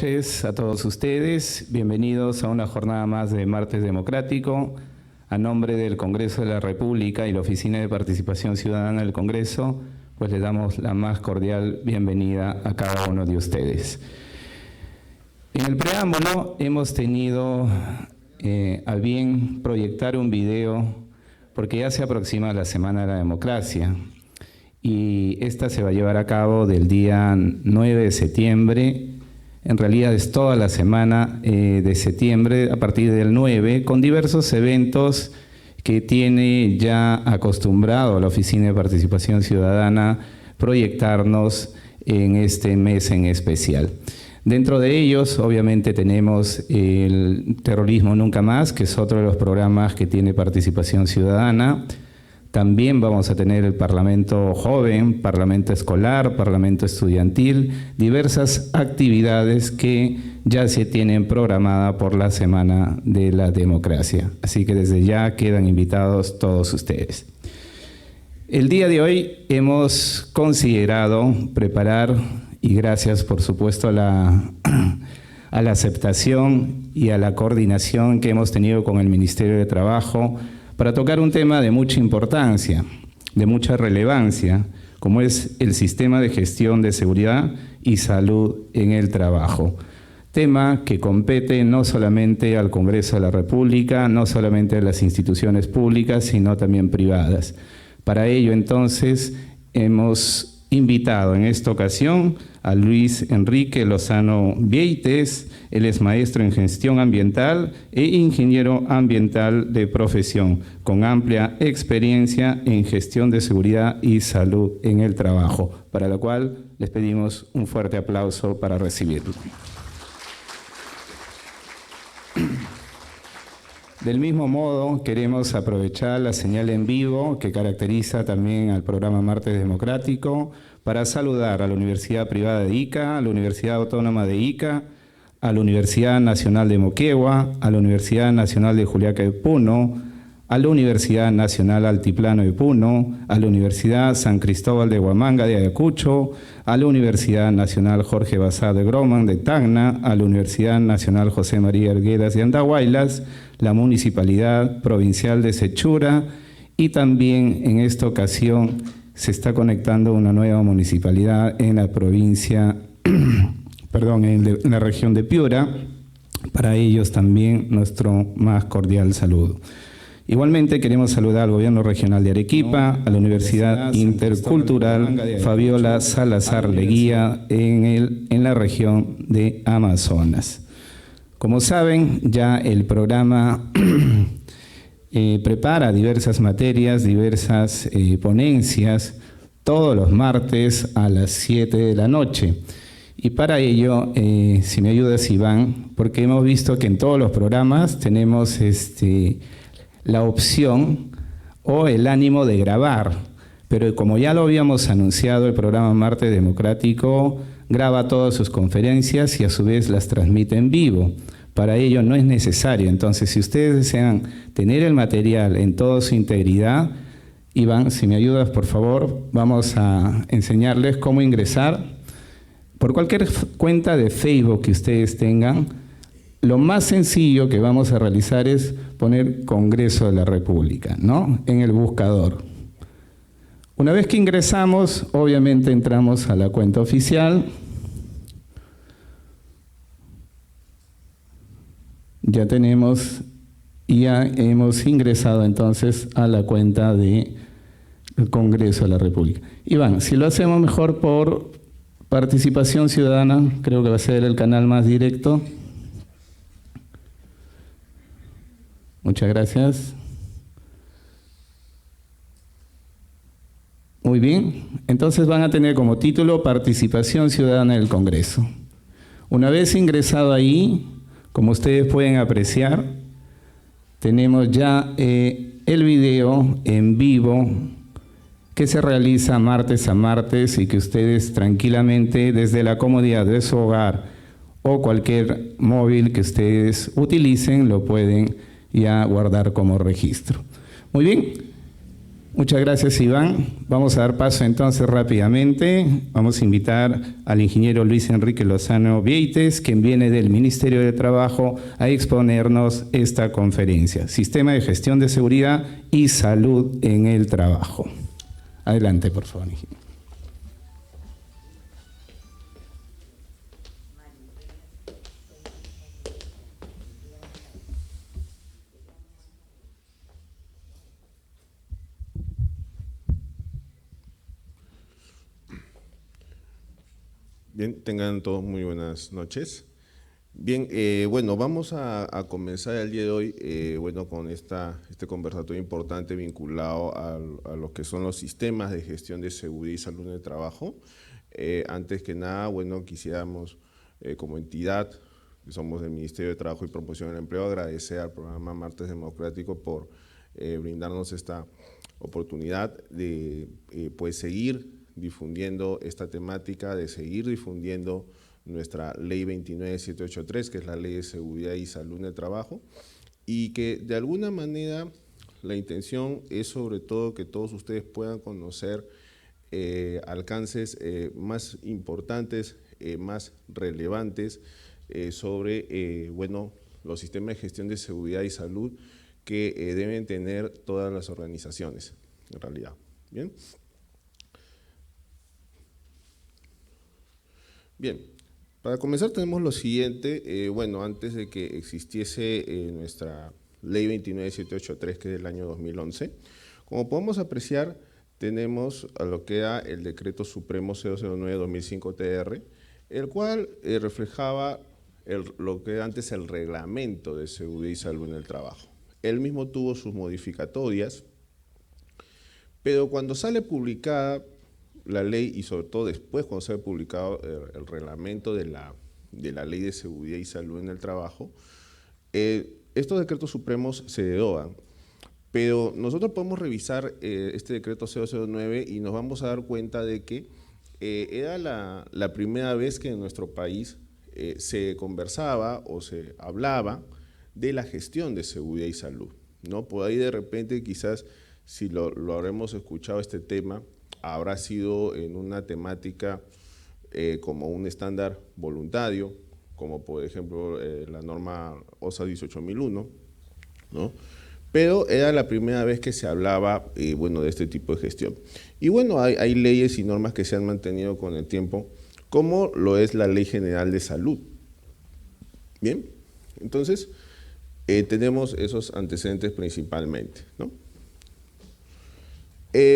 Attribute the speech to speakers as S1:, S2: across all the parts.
S1: noches a todos ustedes. Bienvenidos a una jornada más de Martes Democrático. A nombre del Congreso de la República y la Oficina de Participación Ciudadana del Congreso, pues les damos la más cordial bienvenida a cada uno de ustedes. En el preámbulo hemos tenido a bien proyectar un video porque ya se aproxima la Semana de la Democracia y esta se va a llevar a cabo del día 9 de septiembre. En realidad es toda la semana de septiembre, a partir del 9, con diversos eventos que tiene ya acostumbrado la Oficina de Participación Ciudadana proyectarnos en este mes en especial. Dentro de ellos, obviamente, tenemos el Terrorismo Nunca Más, que es otro de los programas que tiene Participación Ciudadana. También vamos a tener el Parlamento Joven, Parlamento Escolar, Parlamento Estudiantil, diversas actividades que ya se tienen programada por la Semana de la Democracia. Así que desde ya quedan invitados todos ustedes. El día de hoy hemos considerado preparar, y gracias por supuesto a la aceptación y a la coordinación que hemos tenido con el Ministerio de Trabajo, para tocar un tema de mucha importancia, de mucha relevancia, como es el sistema de gestión de seguridad y salud en el trabajo. Tema que compete no solamente al Congreso de la República, no solamente a las instituciones públicas, sino también privadas. Para ello, entonces, hemos invitado en esta ocasión a Luis Enrique Lozano Vieites. Él es maestro en gestión ambiental e ingeniero ambiental de profesión, con amplia experiencia en gestión de seguridad y salud en el trabajo, para lo cual les pedimos un fuerte aplauso para recibirlo. Del mismo modo, queremos aprovechar la señal en vivo que caracteriza también al programa Martes Democrático para saludar a la Universidad Privada de Ica, a la Universidad Autónoma de Ica, a la Universidad Nacional de Moquegua, a la Universidad Nacional de Juliaca de Puno, a la Universidad Nacional Altiplano de Puno, a la Universidad San Cristóbal de Huamanga de Ayacucho, a la Universidad Nacional Jorge Bassá de Groman de Tacna, a la Universidad Nacional José María Arguedas de Andahuaylas, la Municipalidad Provincial de Sechura, y también en esta ocasión se está conectando una nueva municipalidad en la provincia, en la región de Piura. Para ellos también nuestro más cordial saludo. Igualmente queremos saludar al Gobierno Regional de Arequipa, a la Universidad Intercultural Fabiola Salazar Leguía en la región de Amazonas. Como saben, ya el programa prepara diversas materias, diversas ponencias, todos los martes a las 7 de la noche. Y para ello, si me ayudas, Iván, porque hemos visto que en todos los programas tenemos la opción o el ánimo de grabar, pero como ya lo habíamos anunciado, el programa Martes Democrático graba todas sus conferencias y a su vez las transmite en vivo. Para ello no es necesario. Entonces, si ustedes desean tener el material en toda su integridad, Iván, si me ayudas, por favor, vamos a enseñarles cómo ingresar. Por cualquier cuenta de Facebook que ustedes tengan, lo más sencillo que vamos a realizar es poner Congreso de la República, ¿no?, en el buscador. Una vez que ingresamos, obviamente entramos a la cuenta oficial. Ya hemos ingresado entonces a la cuenta del Congreso de la República. Iván, si lo hacemos mejor por Participación Ciudadana, creo que va a ser el canal más directo. Muchas gracias. Muy bien, entonces van a tener como título Participación Ciudadana del Congreso. Una vez ingresado ahí, como ustedes pueden apreciar, tenemos ya el video en vivo que se realiza martes a martes y que ustedes tranquilamente desde la comodidad de su hogar o cualquier móvil que ustedes utilicen lo pueden ya guardar como registro. Muy bien, Muchas gracias, Iván. Vamos a dar paso entonces rápidamente. Vamos a invitar al ingeniero Luis Enrique Lozano Vieites, quien viene del Ministerio de Trabajo, a exponernos esta conferencia, Sistema de Gestión de Seguridad y Salud en el Trabajo. Adelante, por favor, ingeniero.
S2: Bien, tengan todos muy buenas noches. Bien, bueno, vamos a comenzar el día de hoy bueno, con este conversatorio importante vinculado a lo que son los sistemas de gestión de seguridad y salud en el trabajo. Antes que nada, bueno, quisiéramos como entidad, que somos del Ministerio de Trabajo y Promoción del Empleo, agradecer al programa Martes Democrático por brindarnos esta oportunidad de pues seguir difundiendo esta temática, de seguir difundiendo nuestra Ley 29783, que es la Ley de Seguridad y Salud en el Trabajo, y que de alguna manera la intención es sobre todo que todos ustedes puedan conocer alcances más importantes, más relevantes sobre bueno, los sistemas de gestión de seguridad y salud que deben tener todas las organizaciones, en realidad. ¿Bien? Bien, para comenzar tenemos lo siguiente, bueno, antes de que existiese nuestra Ley 29783, que es del año 2011, como podemos apreciar, tenemos a lo que era el Decreto Supremo 009-2005-TR, el cual reflejaba lo que era antes el Reglamento de Seguridad y Salud en el Trabajo. Él mismo tuvo sus modificatorias, pero cuando sale publicada la ley, y sobre todo después cuando se ha publicado el reglamento de la Ley de Seguridad y Salud en el Trabajo, estos decretos supremos se derogan, pero nosotros podemos revisar este decreto 009 y nos vamos a dar cuenta de que era la primera vez que en nuestro país se conversaba o se hablaba de la gestión de seguridad y salud, ¿no? Por ahí de repente quizás si lo habremos escuchado este tema, habrá sido en una temática como un estándar voluntario, como por ejemplo la norma OSA 18001, ¿no? Pero era la primera vez que se hablaba bueno, de este tipo de gestión. Y bueno, hay leyes y normas que se han mantenido con el tiempo, como lo es la Ley General de Salud. Bien, entonces tenemos esos antecedentes principalmente, ¿no?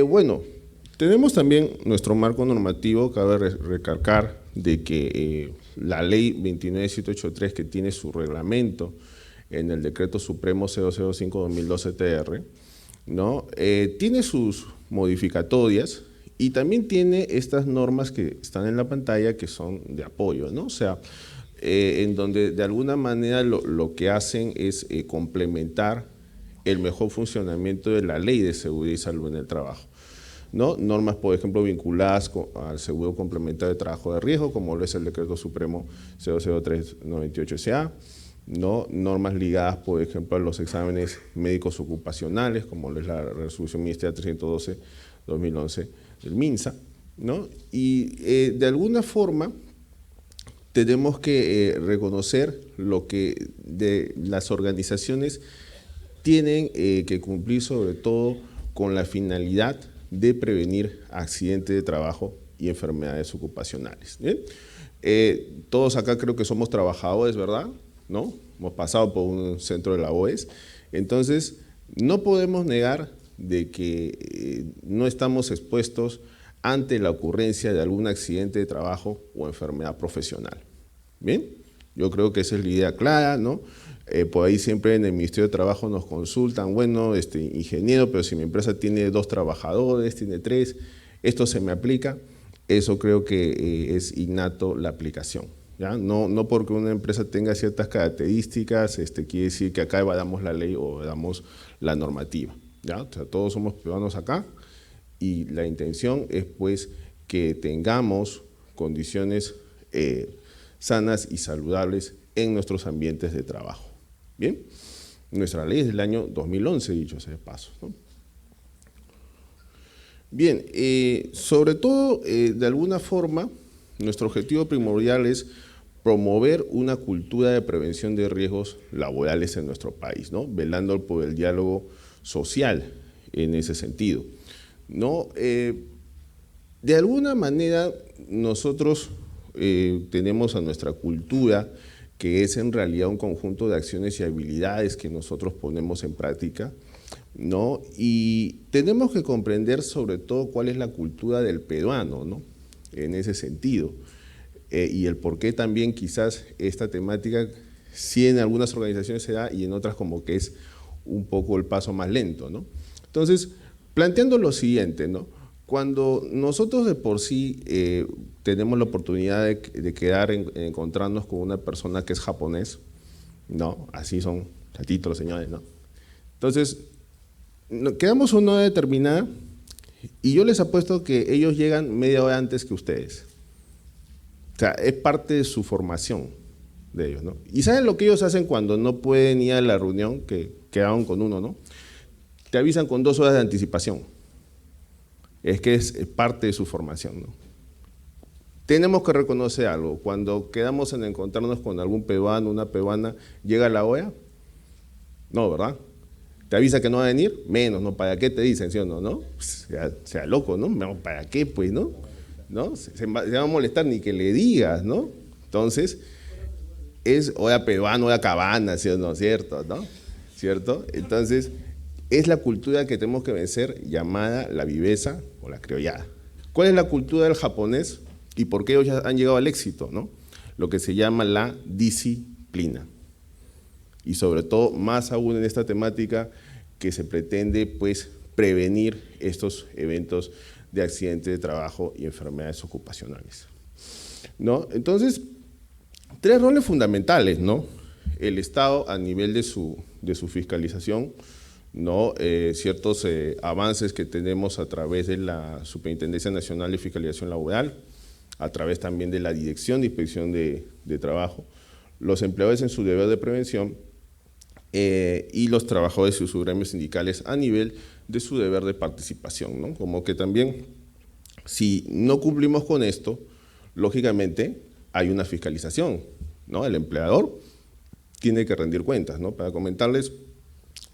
S2: Bueno, tenemos también nuestro marco normativo. Cabe recalcar de que la Ley 29783, que tiene su reglamento en el Decreto Supremo 005-2012-TR, ¿no? Tiene sus modificatorias y también tiene estas normas que están en la pantalla que son de apoyo, ¿no? O sea, en donde de alguna manera lo que hacen es complementar el mejor funcionamiento de la Ley de Seguridad y Salud en el Trabajo, ¿no? Normas, por ejemplo, vinculadas al seguro complementario de trabajo de riesgo, como lo es el Decreto Supremo 00398-SA, ¿no? Normas ligadas, por ejemplo, a los exámenes médicos ocupacionales, como lo es la Resolución Ministerial 312-2011 del MINSA, ¿no? Y de alguna forma tenemos que reconocer lo que las organizaciones tienen que cumplir, sobre todo con la finalidad de prevenir accidentes de trabajo y enfermedades ocupacionales. ¿Bien? Todos acá creo que somos trabajadores, ¿verdad? ¿No? Hemos pasado por un centro de la OES, entonces no podemos negar de que no estamos expuestos ante la ocurrencia de algún accidente de trabajo o enfermedad profesional. Bien, yo creo que esa es la idea clara, ¿no? Por ahí siempre en el Ministerio de Trabajo nos consultan, bueno, ingeniero, pero si mi empresa tiene 2 trabajadores, tiene 3, esto se me aplica. Eso creo que es innato la aplicación, ¿ya? No porque una empresa tenga ciertas características, quiere decir que acá evadamos la ley o evadamos la normativa, ¿ya? O sea, todos somos ciudadanos acá y la intención es pues que tengamos condiciones sanas y saludables en nuestros ambientes de trabajo. Bien, nuestra ley es del año 2011, dicho sea de paso, ¿no? Bien, sobre todo, de alguna forma, nuestro objetivo primordial es promover una cultura de prevención de riesgos laborales en nuestro país, ¿no? Velando por el diálogo social en ese sentido, ¿no? De alguna manera, nosotros tenemos a nuestra cultura, que es en realidad un conjunto de acciones y habilidades que nosotros ponemos en práctica, ¿no? Y tenemos que comprender sobre todo cuál es la cultura del peruano, ¿no? En ese sentido. Y el por qué también quizás esta temática sí en algunas organizaciones se da y en otras como que es un poco el paso más lento, ¿no? Entonces, planteando lo siguiente, ¿no? Cuando nosotros de por sí tenemos la oportunidad de quedar encontrarnos con una persona que es japonés, ¿no? Así son chatitos los señores, ¿no? Entonces, quedamos una hora determinada y yo les apuesto que ellos llegan media hora antes que ustedes. O sea, es parte de su formación de ellos, ¿no? Y ¿saben lo que ellos hacen cuando no pueden ir a la reunión que quedaron con uno, ¿no? Te avisan con 2 horas de anticipación. Es que es parte de su formación, ¿no? Tenemos que reconocer algo. Cuando quedamos en encontrarnos con algún peruano, una peruana, ¿llega la hora? No, ¿verdad? ¿Te avisa que no va a venir? Menos, ¿no? ¿Para qué te dicen, sí o no? ¿No? Sea loco, ¿no? ¿Para qué, pues, no? ¿No? Se va a molestar ni que le digas, ¿no? Entonces, es hora peruana, hora cabana, ¿sí o no? ¿Cierto? ¿No? ¿Cierto? Entonces, es la cultura que tenemos que vencer llamada la viveza o la criollada. ¿Cuál es la cultura del japonés y por qué ellos ya han llegado al éxito, ¿no? Lo que se llama la disciplina. Y sobre todo, más aún en esta temática que se pretende, pues, prevenir estos eventos de accidentes de trabajo y enfermedades ocupacionales, ¿no? Entonces, 3 roles fundamentales, ¿no? El Estado a nivel de su fiscalización, ¿no? Ciertos avances que tenemos a través de la Superintendencia Nacional de Fiscalización Laboral, a través también de la Dirección de Inspección de Trabajo, los empleadores en su deber de prevención y los trabajadores y sus gremios sindicales a nivel de su deber de participación, ¿no? Como que también, si no cumplimos con esto, lógicamente hay una fiscalización, ¿no? El empleador tiene que rendir cuentas, ¿no? Para comentarles,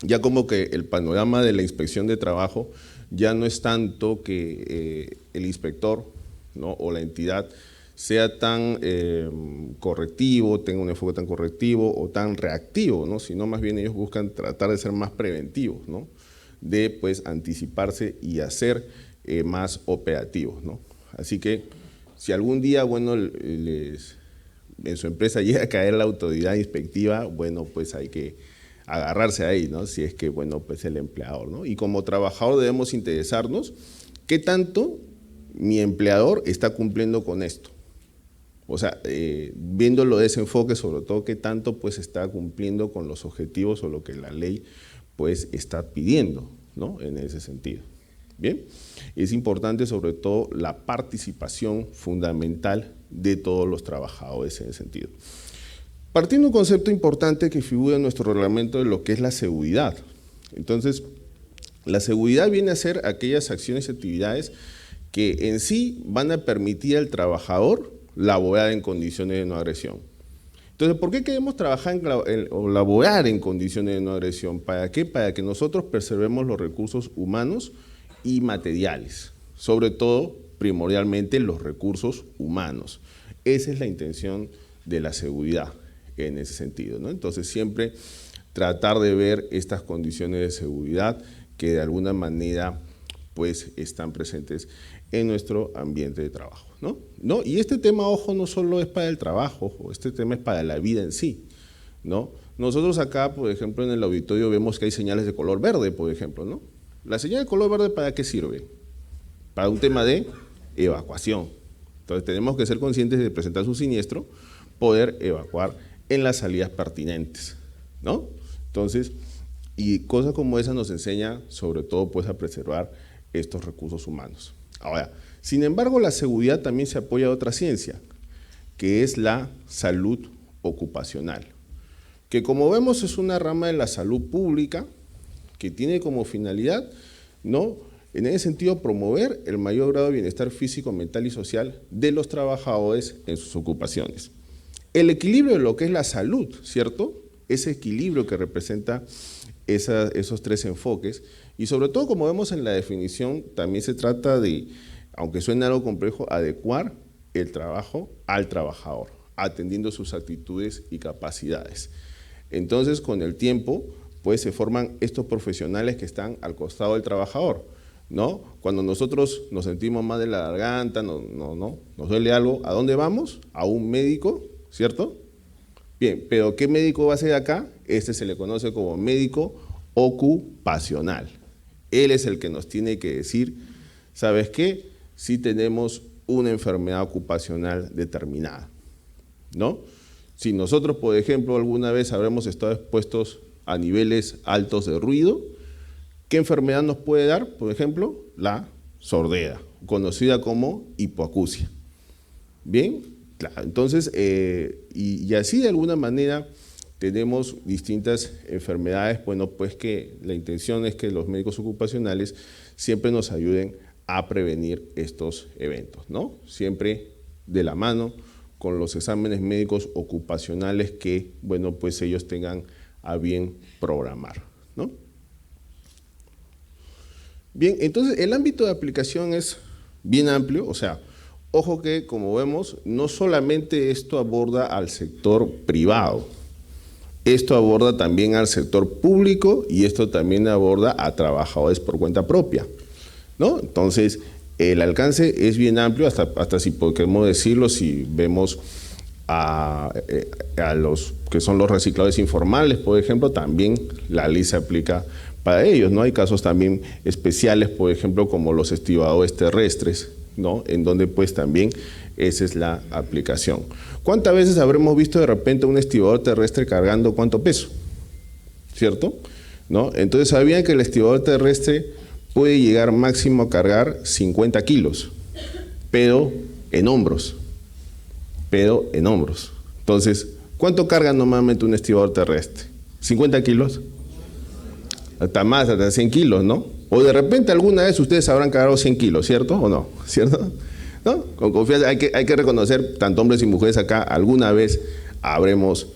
S2: ya como que el panorama de la inspección de trabajo ya no es tanto que el inspector, ¿no? O la entidad sea tan correctivo, tenga un enfoque tan correctivo o tan reactivo, ¿no? Sino más bien ellos buscan tratar de ser más preventivos, ¿no? De pues anticiparse y hacer más operativos, ¿no? Así que si algún día, bueno, en su empresa llega a caer la autoridad inspectiva, bueno, pues hay que agarrarse ahí, ¿no? Si es que, bueno, pues el empleador, ¿no? Y como trabajador debemos interesarnos qué tanto mi empleador está cumpliendo con esto. O sea, viéndolo de ese enfoque, sobre todo qué tanto pues está cumpliendo con los objetivos o lo que la ley pues está pidiendo, ¿no? En ese sentido. Bien, es importante sobre todo la participación fundamental de todos los trabajadores en ese sentido. Partiendo de un concepto importante que figura en nuestro reglamento de lo que es la seguridad. Entonces, la seguridad viene a ser aquellas acciones y actividades que en sí van a permitir al trabajador laborar en condiciones de no agresión. Entonces, ¿por qué queremos trabajar o laborar en condiciones de no agresión? ¿Para qué? Para que nosotros preservemos los recursos humanos y materiales, sobre todo, primordialmente, los recursos humanos. Esa es la intención de la seguridad en ese sentido, ¿no? Entonces, siempre tratar de ver estas condiciones de seguridad que de alguna manera pues están presentes en nuestro ambiente de trabajo, ¿no? Y este tema, ojo, no solo es para el trabajo, ojo, este tema es para la vida en sí, ¿no? Nosotros acá, por ejemplo, en el auditorio vemos que hay señales de color verde, por ejemplo, ¿no? ¿La señal de color verde para qué sirve? Para un tema de evacuación. Entonces tenemos que ser conscientes de presentar su siniestro, poder evacuar en las salidas pertinentes, ¿no? Entonces, y cosas como esa nos enseña sobre todo pues a preservar estos recursos humanos. Ahora, sin embargo, la seguridad también se apoya a otra ciencia, que es la salud ocupacional, que como vemos es una rama de la salud pública que tiene como finalidad, ¿no? En ese sentido, promover el mayor grado de bienestar físico, mental y social de los trabajadores en sus ocupaciones. El equilibrio de lo que es la salud, ¿cierto? Ese equilibrio que representa esos tres enfoques. Y sobre todo, como vemos en la definición, también se trata de, aunque suene algo complejo, adecuar el trabajo al trabajador, atendiendo sus actitudes y capacidades. Entonces, con el tiempo, pues se forman estos profesionales que están al costado del trabajador, ¿no? Cuando nosotros nos sentimos mal de la garganta, nos duele algo, ¿a dónde vamos? A un médico, ¿cierto? Bien, pero ¿qué médico va a ser acá? Este se le conoce como médico ocupacional. Él es el que nos tiene que decir, ¿sabes qué? Si tenemos una enfermedad ocupacional determinada, ¿no? Si nosotros, por ejemplo, alguna vez habremos estado expuestos a niveles altos de ruido, ¿qué enfermedad nos puede dar? Por ejemplo, la sordera, conocida como hipoacusia. Bien, claro, entonces, y así de alguna manera tenemos distintas enfermedades, bueno, pues que la intención es que los médicos ocupacionales siempre nos ayuden a prevenir estos eventos, ¿no? Siempre de la mano con los exámenes médicos ocupacionales que, bueno, pues ellos tengan a bien programar, ¿no? Bien, entonces el ámbito de aplicación es bien amplio, o sea, ojo que, como vemos, no solamente esto aborda al sector privado, esto aborda también al sector público y esto también aborda a trabajadores por cuenta propia, ¿no? Entonces, el alcance es bien amplio, hasta si podemos decirlo, si vemos a los que son los recicladores informales, por ejemplo, también la ley se aplica para ellos, ¿no? Hay casos también especiales, por ejemplo, como los estibadores terrestres, ¿no? En donde pues también esa es la aplicación. ¿Cuántas veces habremos visto de repente un estibador terrestre cargando cuánto peso? ¿Cierto? ¿No? Entonces, ¿sabían que el estibador terrestre puede llegar máximo a cargar 50 kilos, pero en hombros? Entonces, ¿cuánto carga normalmente un estibador terrestre? ¿50 kilos? Hasta más, hasta 100 kilos, ¿no? O de repente alguna vez ustedes habrán cargado 100 kilos, ¿cierto o no? ¿Cierto? ¿No? Con confianza hay que reconocer, tanto hombres y mujeres acá, alguna vez habremos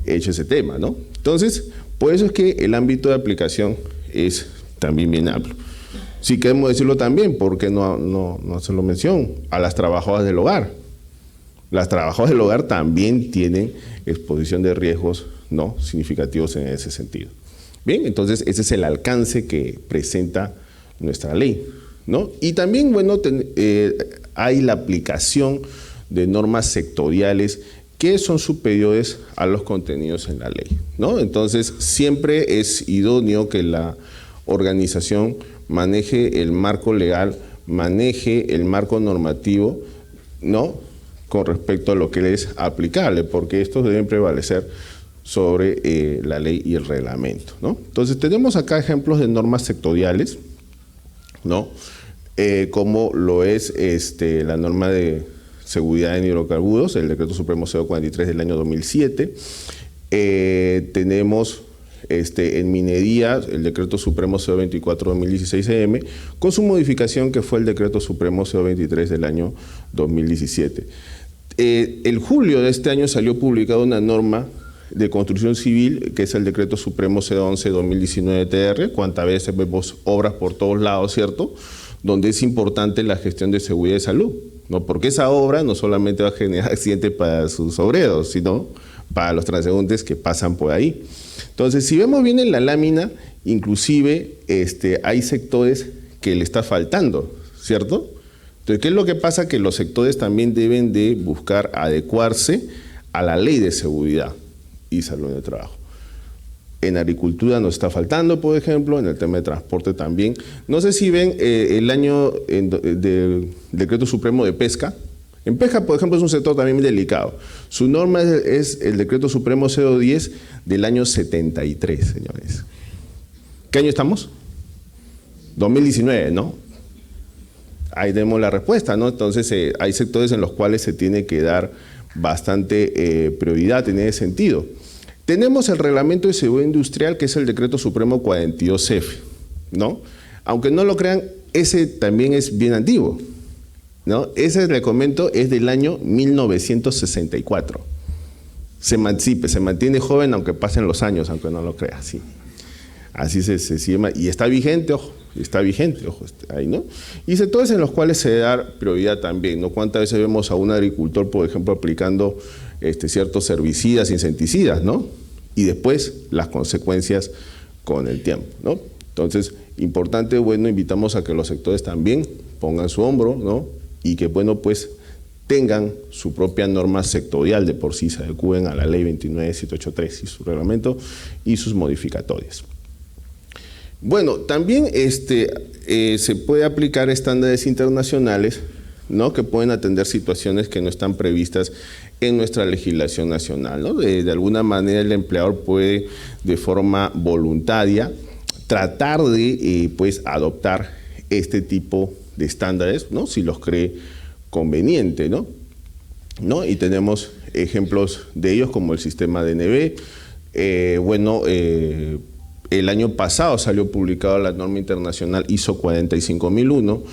S2: hecho ese tema, ¿no? Entonces, por eso es que el ámbito de aplicación es también bien amplio. Si queremos decirlo también, porque no hacerlo mención, a las trabajadoras del hogar. Las trabajadoras del hogar también tienen exposición de riesgos, ¿no?, significativos en ese sentido. Bien, entonces ese es el alcance que presenta nuestra ley, ¿no? Y también, bueno, hay la aplicación de normas sectoriales que son superiores a los contenidos en la ley, ¿no? Entonces, siempre es idóneo que la organización maneje el marco legal, maneje el marco normativo, ¿no?, con respecto a lo que es aplicable, porque estos deben prevalecer sobre la ley y el reglamento, ¿no? Entonces, tenemos acá ejemplos de normas sectoriales, ¿no?, como lo es la norma de seguridad en hidrocarburos, el Decreto Supremo 043 del año 2007. Tenemos en minería el Decreto Supremo 024-2016-EM, con su modificación que fue el Decreto Supremo 023 del año 2017. El julio de este año salió publicada una norma de construcción civil, que es el Decreto Supremo 011-2019-TR, cuántas veces vemos obras por todos lados, ¿cierto?, donde es importante la gestión de seguridad y salud, ¿no?, porque esa obra no solamente va a generar accidentes para sus obreros, sino para los transeúntes que pasan por ahí. Entonces, si vemos bien en la lámina, inclusive hay sectores que le está faltando, ¿cierto? Entonces, ¿qué es lo que pasa? Que los sectores también deben de buscar adecuarse a la ley de seguridad y salud en el trabajo. En agricultura nos está faltando, por ejemplo, en el tema de transporte también. No sé si ven el año del Decreto Supremo de Pesca. En pesca, por ejemplo, es un sector también delicado. Su norma es el Decreto Supremo 010 del año 73, señores. ¿Qué año estamos? 2019, ¿no? Ahí tenemos la respuesta, ¿no? Entonces, hay sectores en los cuales se tiene que dar bastante prioridad en ese sentido. Tenemos el Reglamento de Seguridad Industrial, que es el Decreto Supremo 42F, ¿no? Aunque no lo crean, ese también es bien antiguo, ¿no? Ese reglamento es del año 1964. Se mantiene joven aunque pasen los años, aunque no lo creas, sí. Así se llama, y está vigente, ojo, ahí, ¿no? Y sectores en los cuales se debe dar prioridad también, ¿no? ¿Cuántas veces vemos a un agricultor, por ejemplo, aplicando ciertos herbicidas, insecticidas, ¿no? Y después las consecuencias con el tiempo, ¿no? Entonces, importante, bueno, invitamos a que los sectores también pongan su hombro, ¿no? Y que, bueno, pues tengan su propia norma sectorial de por sí, se adecúen a la ley 29783 y su reglamento y sus modificatorias. Bueno, también se puede aplicar estándares internacionales, ¿no? Que pueden atender situaciones que no están previstas en nuestra legislación nacional, ¿no? De alguna manera el empleador puede de forma voluntaria tratar de pues adoptar este tipo de estándares, ¿no? Si los cree conveniente, ¿no? Y tenemos ejemplos de ellos como el sistema DNB. El año pasado salió publicada la norma internacional ISO 45001,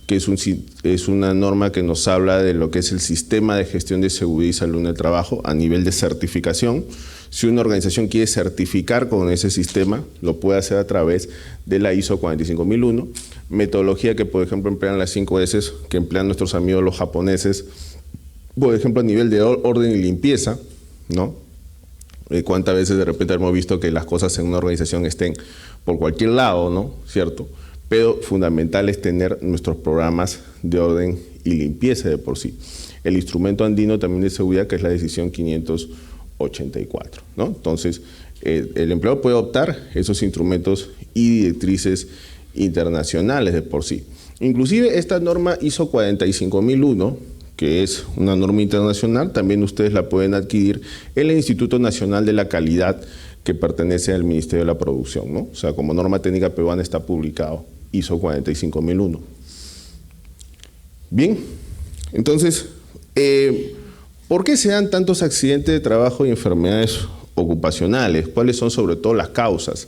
S2: que es una norma que nos habla de lo que es el sistema de gestión de seguridad y salud en el trabajo a nivel de certificación. Si una organización quiere certificar con ese sistema, lo puede hacer a través de la ISO 45001, metodología que, por ejemplo, emplean las 5S que emplean nuestros amigos los japoneses, por ejemplo, a nivel de orden y limpieza, ¿no? ¿Cuántas veces de repente hemos visto que las cosas en una organización estén por cualquier lado, ¿no? ¿Cierto? Pero fundamental es tener nuestros programas de orden y limpieza de por sí. El instrumento andino también de seguridad, que es la decisión 584, ¿no? Entonces, el empleador puede optar esos instrumentos y directrices internacionales de por sí. Inclusive esta norma ISO 45001, que es una norma internacional, también ustedes la pueden adquirir en el Instituto Nacional de la Calidad, que pertenece al Ministerio de la Producción, ¿no? O sea, como norma técnica peruana está publicado ISO 45001. Bien, entonces, ¿por qué se dan tantos accidentes de trabajo y enfermedades ocupacionales? ¿Cuáles son sobre todo las causas?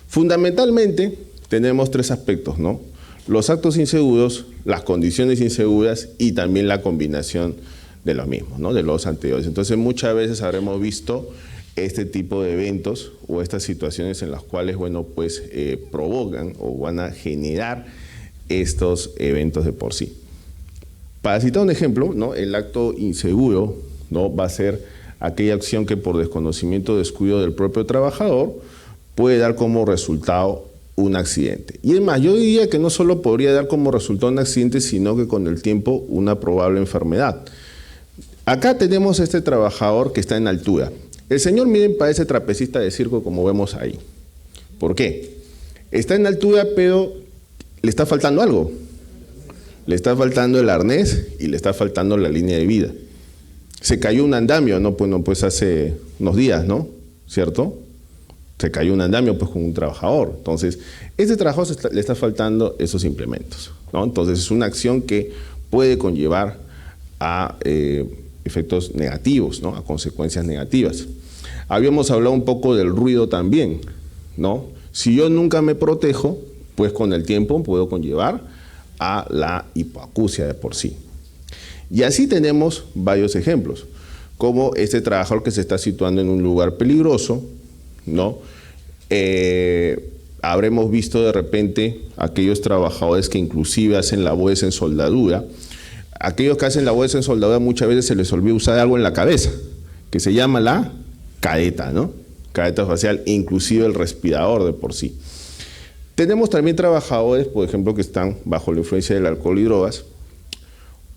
S2: Fundamentalmente tenemos tres aspectos, ¿no? Los actos inseguros, las condiciones inseguras y también la combinación de lo mismo, ¿no? De los anteriores. Entonces, muchas veces habremos visto este tipo de eventos o estas situaciones en las cuales, bueno, pues provocan o van a generar estos eventos de por sí. Para citar un ejemplo, ¿no? El acto inseguro, ¿no? Va a ser aquella acción que por desconocimiento o descuido del propio trabajador puede dar como resultado un accidente. Y es más, yo diría que no solo podría dar como resultado un accidente, sino que con el tiempo una probable enfermedad. Acá tenemos a este trabajador que está en altura. El señor, miren, parece trapecista de circo como vemos ahí. ¿Por qué? Está en altura, pero le está faltando algo. Le está faltando el arnés y le está faltando la línea de vida. Se cayó un andamio, ¿no? Pues hace unos días, ¿no? ¿Cierto? Se cayó un andamio pues con un trabajador. Entonces, este trabajador le está faltando esos implementos, ¿no? Entonces, es una acción que puede conllevar a efectos negativos, ¿no? A consecuencias negativas. Habíamos hablado un poco del ruido también, ¿no? Si yo nunca me protejo, pues con el tiempo puedo conllevar a la hipoacusia de por sí. Y así tenemos varios ejemplos, como este trabajador que se está situando en un lugar peligroso, ¿no? Habremos visto de repente aquellos trabajadores que inclusive hacen labores en soldadura. Aquellos que hacen labores en soldadura muchas veces se les olvida usar algo en la cabeza, que se llama la careta, ¿no? Careta facial, inclusive el respirador de por sí. Tenemos también trabajadores, por ejemplo, que están bajo la influencia del alcohol y drogas,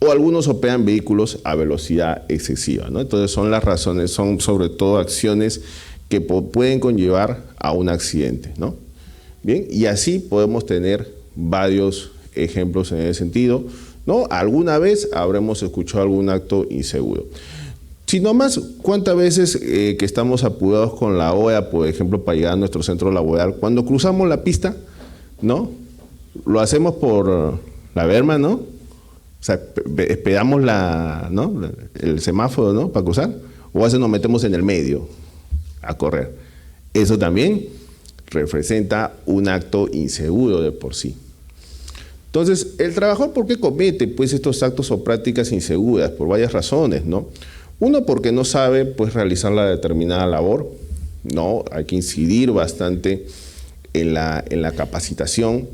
S2: o algunos operan vehículos a velocidad excesiva, ¿no? Entonces son las razones, son sobre todo acciones que pueden conllevar a un accidente, ¿no? Bien, y así podemos tener varios ejemplos en ese sentido, ¿no? Alguna vez habremos escuchado algún acto inseguro. Si no más, ¿cuántas veces que estamos apurados con la hora, por ejemplo, para llegar a nuestro centro laboral, cuando cruzamos la pista, ¿no? Lo hacemos por la berma, ¿no? O sea, esperamos ¿no? el semáforo, ¿no? Para cruzar, o a veces nos metemos en el medio a correr. Eso también representa un acto inseguro de por sí. Entonces, el trabajador, ¿por qué comete pues estos actos o prácticas inseguras? Por varias razones, ¿no? Uno, porque no sabe pues realizar la determinada labor, ¿no? Hay que incidir bastante en la capacitación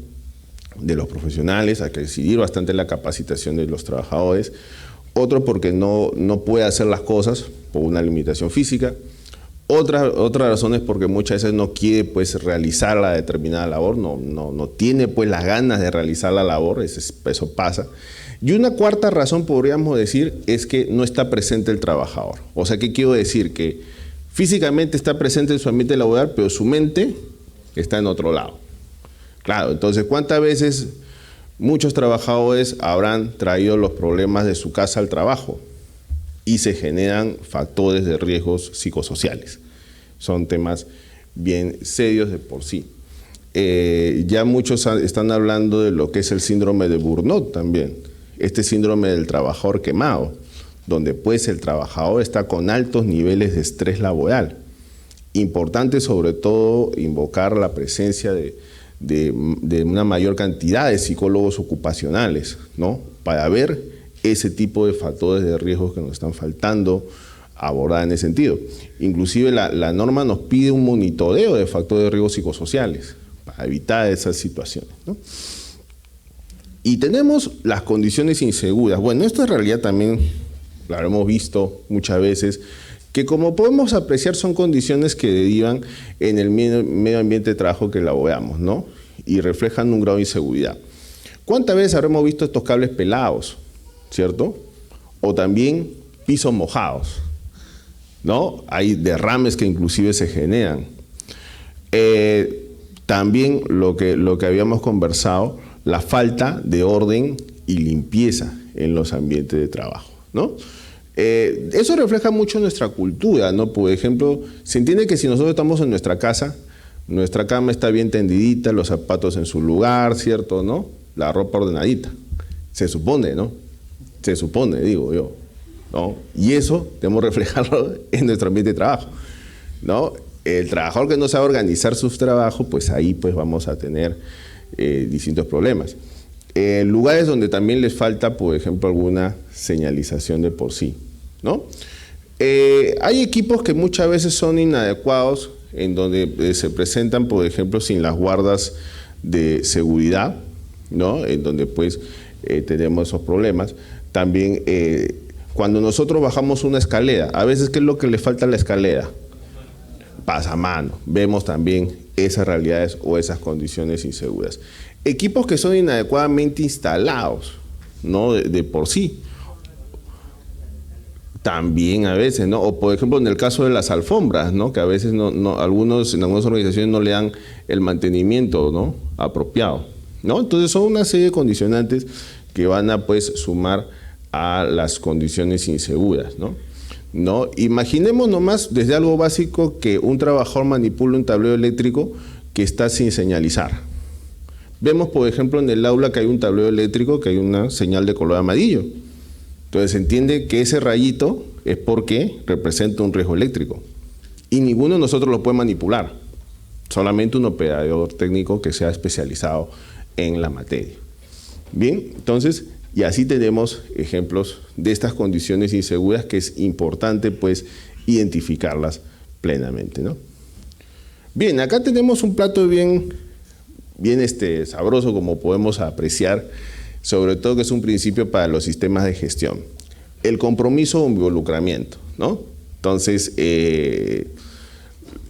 S2: de los profesionales, hay que incidir bastante en la capacitación de los trabajadores. Otro, porque no puede hacer las cosas por una limitación física. Otra razón es porque muchas veces no quiere pues realizar la determinada labor, no tiene pues las ganas de realizar la labor, eso pasa. Y una cuarta razón podríamos decir es que no está presente el trabajador. O sea, ¿qué quiero decir? Que físicamente está presente en su ambiente laboral, pero su mente está en otro lado. Claro, entonces, ¿cuántas veces muchos trabajadores habrán traído los problemas de su casa al trabajo? Y se generan factores de riesgos psicosociales. Son temas bien serios de por sí. Ya muchos están hablando de lo que es el síndrome de burnout también. Este síndrome del trabajador quemado, donde pues el trabajador está con altos niveles de estrés laboral. Importante sobre todo invocar la presencia de una mayor cantidad de psicólogos ocupacionales, ¿no? Para ver ese tipo de factores de riesgo que nos están faltando abordar en ese sentido. Inclusive la norma nos pide un monitoreo de factores de riesgo psicosociales para evitar esas situaciones, ¿no? Y tenemos las condiciones inseguras. Bueno, esto en realidad también lo hemos visto muchas veces, que como podemos apreciar son condiciones que derivan en el medio ambiente de trabajo que elaboramos, ¿no? Y reflejan un grado de inseguridad. ¿Cuántas veces habremos visto estos cables pelados, cierto? O también pisos mojados, ¿no? Hay derrames que inclusive se generan. También lo que habíamos conversado, la falta de orden y limpieza en los ambientes de trabajo, ¿no? Eso refleja mucho nuestra cultura, ¿no? Por ejemplo, se entiende que si nosotros estamos en nuestra casa, nuestra cama está bien tendidita, los zapatos en su lugar, ¿cierto? ¿No? La ropa ordenadita. Se supone, ¿no? Se supone, digo yo, ¿no? Y eso debemos reflejarlo en nuestro ambiente de trabajo, ¿no? El trabajador que no sabe organizar sus trabajos, pues ahí pues vamos a tener distintos problemas. Lugares donde también les falta, por ejemplo, alguna señalización de por sí, ¿no? Hay equipos que muchas veces son inadecuados, en donde se presentan, por ejemplo, sin las guardas de seguridad, ¿no? En donde pues tenemos esos problemas. También cuando nosotros bajamos una escalera, a veces, ¿qué es lo que le falta a la escalera? Pasamano. Vemos también esas realidades o esas condiciones inseguras. Equipos que son inadecuadamente instalados, ¿no? De por sí. También a veces, ¿no? O por ejemplo en el caso de las alfombras, ¿no? Que a veces en algunas organizaciones no le dan el mantenimiento, ¿no? Apropiado, ¿no? Entonces son una serie de condicionantes que van a pues sumar a las condiciones inseguras, ¿no? Imaginemos nomás desde algo básico que un trabajador manipula un tablero eléctrico que está sin señalizar. Vemos, por ejemplo, en el aula que hay un tablero eléctrico que hay una señal de color amarillo. Entonces se entiende que ese rayito es porque representa un riesgo eléctrico. Y ninguno de nosotros lo puede manipular. Solamente un operador técnico que sea especializado en la materia. Bien, entonces, y así tenemos ejemplos de estas condiciones inseguras que es importante pues identificarlas plenamente, ¿no? Bien, acá tenemos un plato bien sabroso, como podemos apreciar, sobre todo que es un principio para los sistemas de gestión. El compromiso o involucramiento, ¿no? Entonces,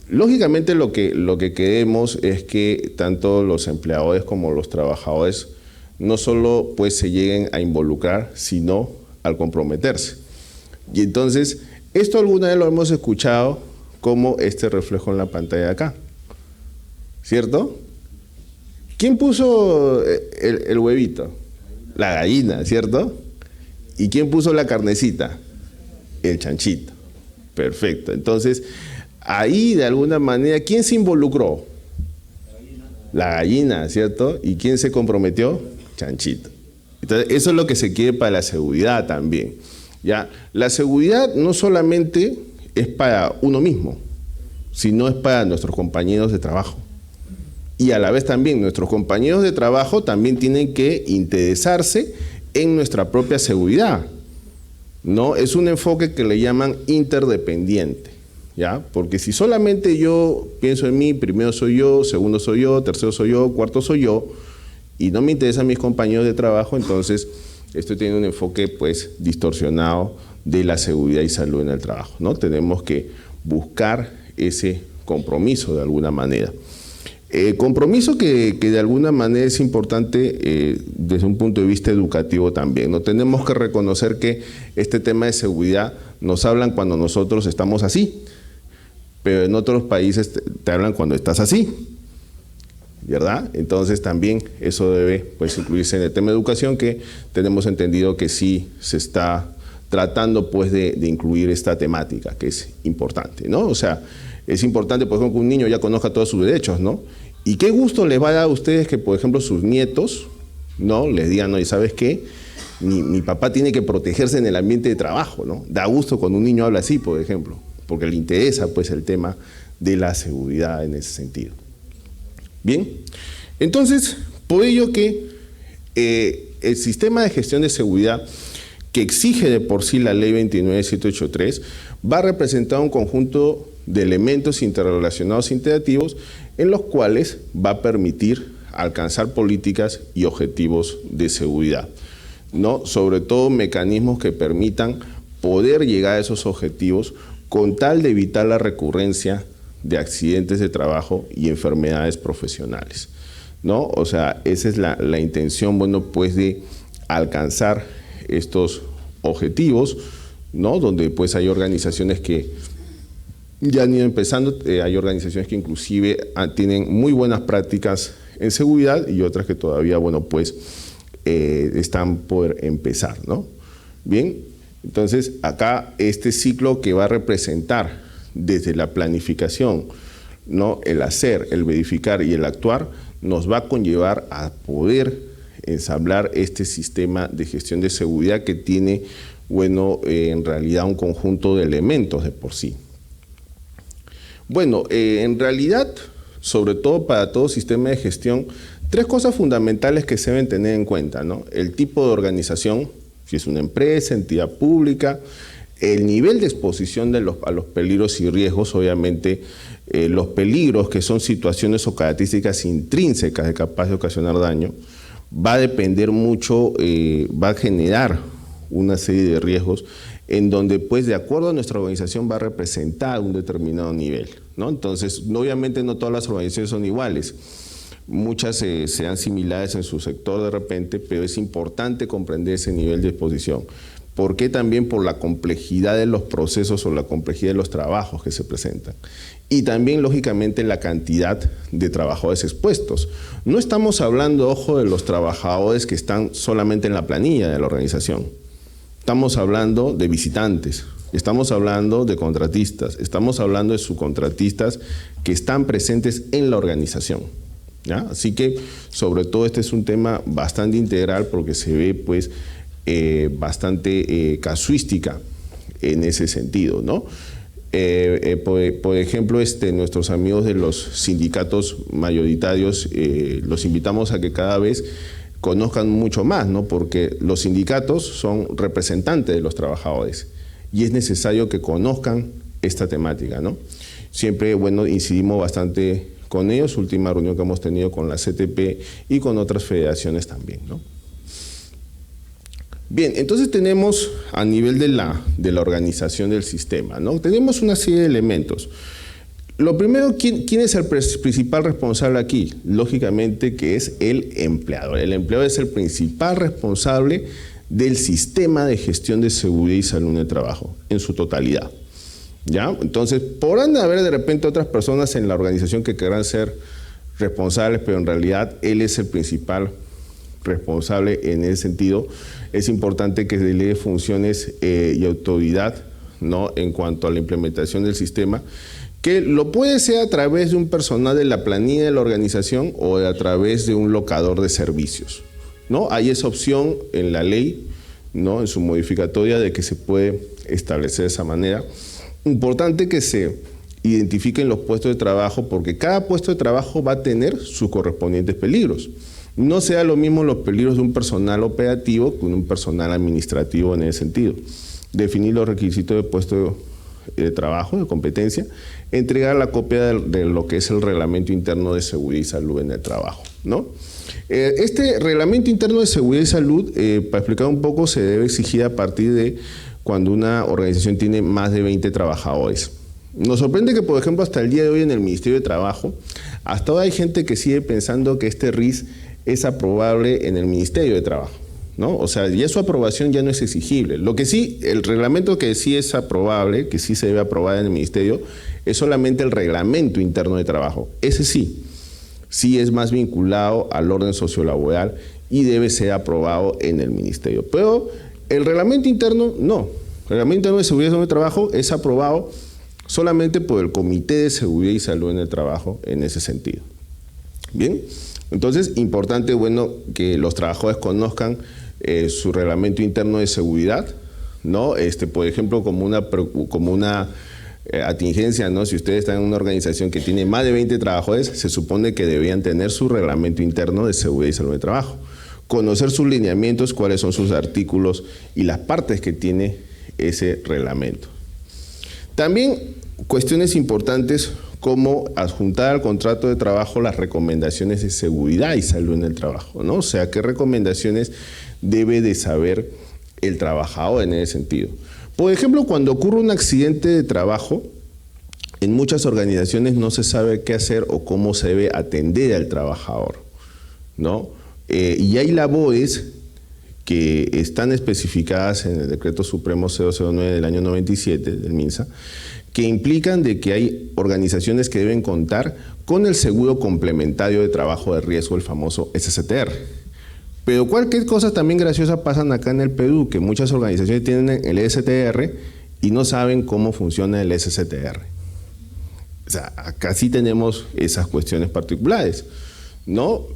S2: lógicamente lo que queremos es que tanto los empleadores como los trabajadores no solo pues se lleguen a involucrar, sino al comprometerse. Y entonces, esto alguna vez lo hemos escuchado como este reflejo en la pantalla de acá, ¿cierto? ¿Quién puso el huevito? La gallina, ¿cierto? ¿Y quién puso la carnecita? El chanchito. Perfecto. Entonces, ahí de alguna manera, ¿quién se involucró? La gallina, ¿cierto? ¿Y quién se comprometió? Chanchito. Entonces, eso es lo que se quiere para la seguridad también, ¿ya? La seguridad no solamente es para uno mismo, sino es para nuestros compañeros de trabajo. y a la vez también nuestros compañeros de trabajo también tienen que interesarse en nuestra propia seguridad, ¿no? Es un enfoque que le llaman interdependiente, ¿ya? Porque si solamente yo pienso en mí, primero soy yo, segundo soy yo, tercero soy yo, cuarto soy yo, y no me interesan mis compañeros de trabajo, entonces estoy teniendo un enfoque pues distorsionado de la seguridad y salud en el trabajo, ¿no? Tenemos que buscar ese compromiso de alguna manera. Compromiso que de alguna manera es importante desde un punto de vista educativo también, ¿no? Tenemos que reconocer que este tema de seguridad nos hablan cuando nosotros estamos así, pero en otros países te hablan cuando estás así, ¿verdad? Entonces también eso debe pues incluirse en el tema de educación, que tenemos entendido que sí se está tratando pues de incluir esta temática, que es importante, ¿no? O sea, es importante, por ejemplo, que un niño ya conozca todos sus derechos, ¿no? Y qué gusto les va a dar a ustedes que, por ejemplo, sus nietos, ¿no? Les digan, oye, ¿sabes qué? Mi papá tiene que protegerse en el ambiente de trabajo, ¿no? Da gusto cuando un niño habla así, por ejemplo, porque le interesa pues el tema de la seguridad en ese sentido. Bien, entonces, por ello que el sistema de gestión de seguridad que exige de por sí la ley 29783 va a representar un conjunto de elementos interrelacionados e interactivos en los cuales va a permitir alcanzar políticas y objetivos de seguridad, ¿no? Sobre todo mecanismos que permitan poder llegar a esos objetivos con tal de evitar la recurrencia de accidentes de trabajo y enfermedades profesionales, ¿no? O sea, esa es la intención, bueno, pues de alcanzar estos objetivos, ¿no? Donde pues hay organizaciones que ya han ido empezando, hay organizaciones que inclusive tienen muy buenas prácticas en seguridad y otras que todavía, bueno, pues están por empezar, ¿no? Bien, entonces acá este ciclo que va a representar desde la planificación, ¿no? El hacer, el verificar y el actuar nos va a conllevar a poder ensamblar este sistema de gestión de seguridad que tiene, bueno, en realidad un conjunto de elementos de por sí. Bueno, en realidad, sobre todo para todo sistema de gestión, tres cosas fundamentales que se deben tener en cuenta, ¿no? El tipo de organización, si es una empresa, entidad pública, el nivel de exposición a los peligros y riesgos, obviamente los peligros que son situaciones o características intrínsecas de capaz de ocasionar daño, va a depender mucho, va a generar una serie de riesgos en donde, pues, de acuerdo a nuestra organización va a representar un determinado nivel, ¿no? Entonces, obviamente no todas las organizaciones son iguales. Muchas sean similares en su sector de repente, pero es importante comprender ese nivel de exposición. ¿Por qué? También por la complejidad de los procesos o la complejidad de los trabajos que se presentan. Y también, lógicamente, la cantidad de trabajadores expuestos. No estamos hablando, ojo, de los trabajadores que están solamente en la planilla de la organización. Estamos hablando de visitantes, estamos hablando de contratistas, estamos hablando de subcontratistas que están presentes en la organización, ¿ya? Así que, sobre todo, este es un tema bastante integral porque se ve, pues, bastante casuística en ese sentido, ¿no? Por ejemplo, nuestros amigos de los sindicatos mayoritarios, los invitamos a que cada vez conozcan mucho más, ¿no? Porque los sindicatos son representantes de los trabajadores y es necesario que conozcan esta temática, ¿no? Siempre, bueno, incidimos bastante con ellos, última reunión que hemos tenido con la CTP y con otras federaciones también, ¿no? Bien, entonces tenemos a nivel de la organización del sistema, ¿no? Tenemos una serie de elementos. Lo primero, ¿quién es el principal responsable aquí? Lógicamente que es el empleador. El empleador es el principal responsable del sistema de gestión de seguridad y salud en el trabajo, en su totalidad, ¿ya? Entonces, podrán haber de repente otras personas en la organización que querrán ser responsables, pero en realidad él es el principal responsable en ese sentido. Es importante que delegue funciones y autoridad, ¿no? En cuanto a la implementación del sistema, que lo puede ser a través de un personal de la planilla de la organización o a través de un locador de servicios, ¿no? Hay esa opción en la ley, ¿no? En su modificatoria de que se puede establecer de esa manera. Importante que se identifiquen los puestos de trabajo, porque cada puesto de trabajo va a tener sus correspondientes peligros. No sea lo mismo los peligros de un personal operativo que un personal administrativo en ese sentido. Definir los requisitos de puesto de trabajo, de competencia, entregar la copia de lo que es el Reglamento Interno de Seguridad y Salud en el Trabajo, ¿no? Este Reglamento Interno de Seguridad y Salud, para explicar un poco, se debe exigir a partir de cuando una organización tiene más de 20 trabajadores. Nos sorprende que, por ejemplo, hasta el día de hoy en el Ministerio de Trabajo, hasta ahora hay gente que sigue pensando que este RIS es aprobable en el Ministerio de Trabajo, ¿no? O sea, ya su aprobación ya no es exigible. Lo que sí, el reglamento que sí es aprobable, que sí se debe aprobar en el Ministerio, es solamente el Reglamento Interno de Trabajo. Ese sí es más vinculado al orden sociolaboral y debe ser aprobado en el Ministerio. Pero el Reglamento Interno, no. El Reglamento Interno de Seguridad y Salud en el Trabajo es aprobado solamente por el Comité de Seguridad y Salud en el Trabajo en ese sentido. Bien, entonces, importante, bueno, que los trabajadores conozcan su reglamento interno de seguridad, ¿no? Por ejemplo, como una atingencia, ¿no? Si ustedes están en una organización que tiene más de 20 trabajadores, se supone que deberían tener su reglamento interno de seguridad y salud de trabajo. Conocer sus lineamientos, cuáles son sus artículos y las partes que tiene ese reglamento. También cuestiones importantes como adjuntar al contrato de trabajo las recomendaciones de seguridad y salud en el trabajo, ¿no? O sea, qué recomendaciones debe de saber el trabajador en ese sentido. Por ejemplo, cuando ocurre un accidente de trabajo, en muchas organizaciones no se sabe qué hacer o cómo se debe atender al trabajador, ¿no? Y hay labores que están especificadas en el Decreto Supremo 009 del año 97 del MINSA, que implican de que hay organizaciones que deben contar con el seguro complementario de trabajo de riesgo, el famoso SSTR. Pero cualquier cosa también graciosa pasan acá en el Perú, que muchas organizaciones tienen el SSTR y no saben cómo funciona el SSTR. O sea, acá sí tenemos esas cuestiones particulares, ¿no?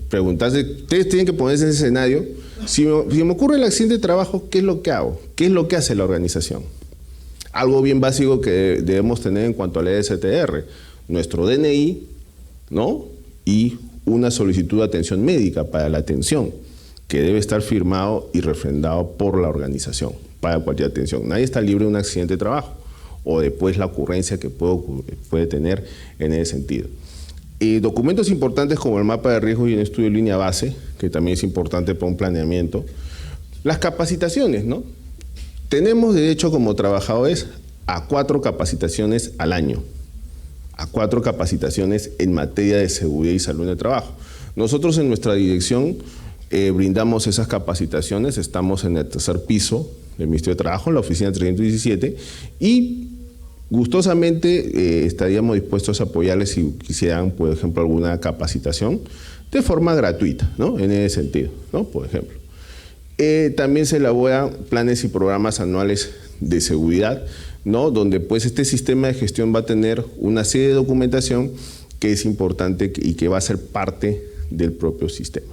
S2: Preguntarse, ustedes tienen que ponerse en ese escenario. Si me ocurre el accidente de trabajo, ¿qué es lo que hago? ¿Qué es lo que hace la organización? Algo bien básico que debemos tener en cuanto al SSTR, nuestro DNI, ¿no? Y una solicitud de atención médica para la atención, que debe estar firmado y refrendado por la organización para cualquier atención. Nadie está libre de un accidente de trabajo o después la ocurrencia que puede tener en ese sentido. Documentos importantes como el mapa de riesgos y un estudio de línea base, que también es importante para un planeamiento. Las capacitaciones, ¿no? Tenemos derecho como trabajadores a 4 capacitaciones al año, a 4 capacitaciones en materia de seguridad y salud en el trabajo. Nosotros en nuestra dirección brindamos esas capacitaciones, estamos en el 3er piso del Ministerio de Trabajo, en la oficina 317, y gustosamente estaríamos dispuestos a apoyarles si quisieran, por ejemplo, alguna capacitación de forma gratuita, ¿no? En ese sentido, ¿no? Por ejemplo. También se elaboran planes y programas anuales de seguridad, ¿no? Donde pues este sistema de gestión va a tener una serie de documentación que es importante y que va a ser parte del propio sistema.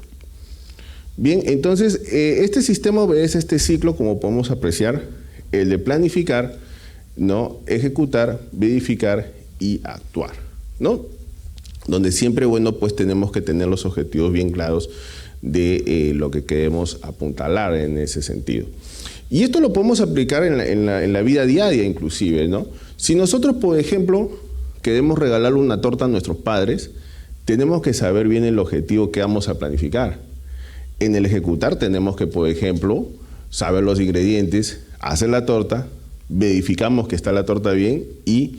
S2: Bien, entonces este sistema obedece este ciclo, como podemos apreciar, el de planificar, ¿no? Ejecutar, verificar y actuar, ¿no? Donde siempre, bueno, pues tenemos que tener los objetivos bien claros de lo que queremos apuntalar en ese sentido. Y esto lo podemos aplicar en la vida diaria inclusive, ¿no? Si nosotros, por ejemplo, queremos regalarle una torta a nuestros padres, tenemos que saber bien el objetivo que vamos a planificar. En el ejecutar tenemos que, por ejemplo, saber los ingredientes, hacer la torta, verificamos que está la torta bien, y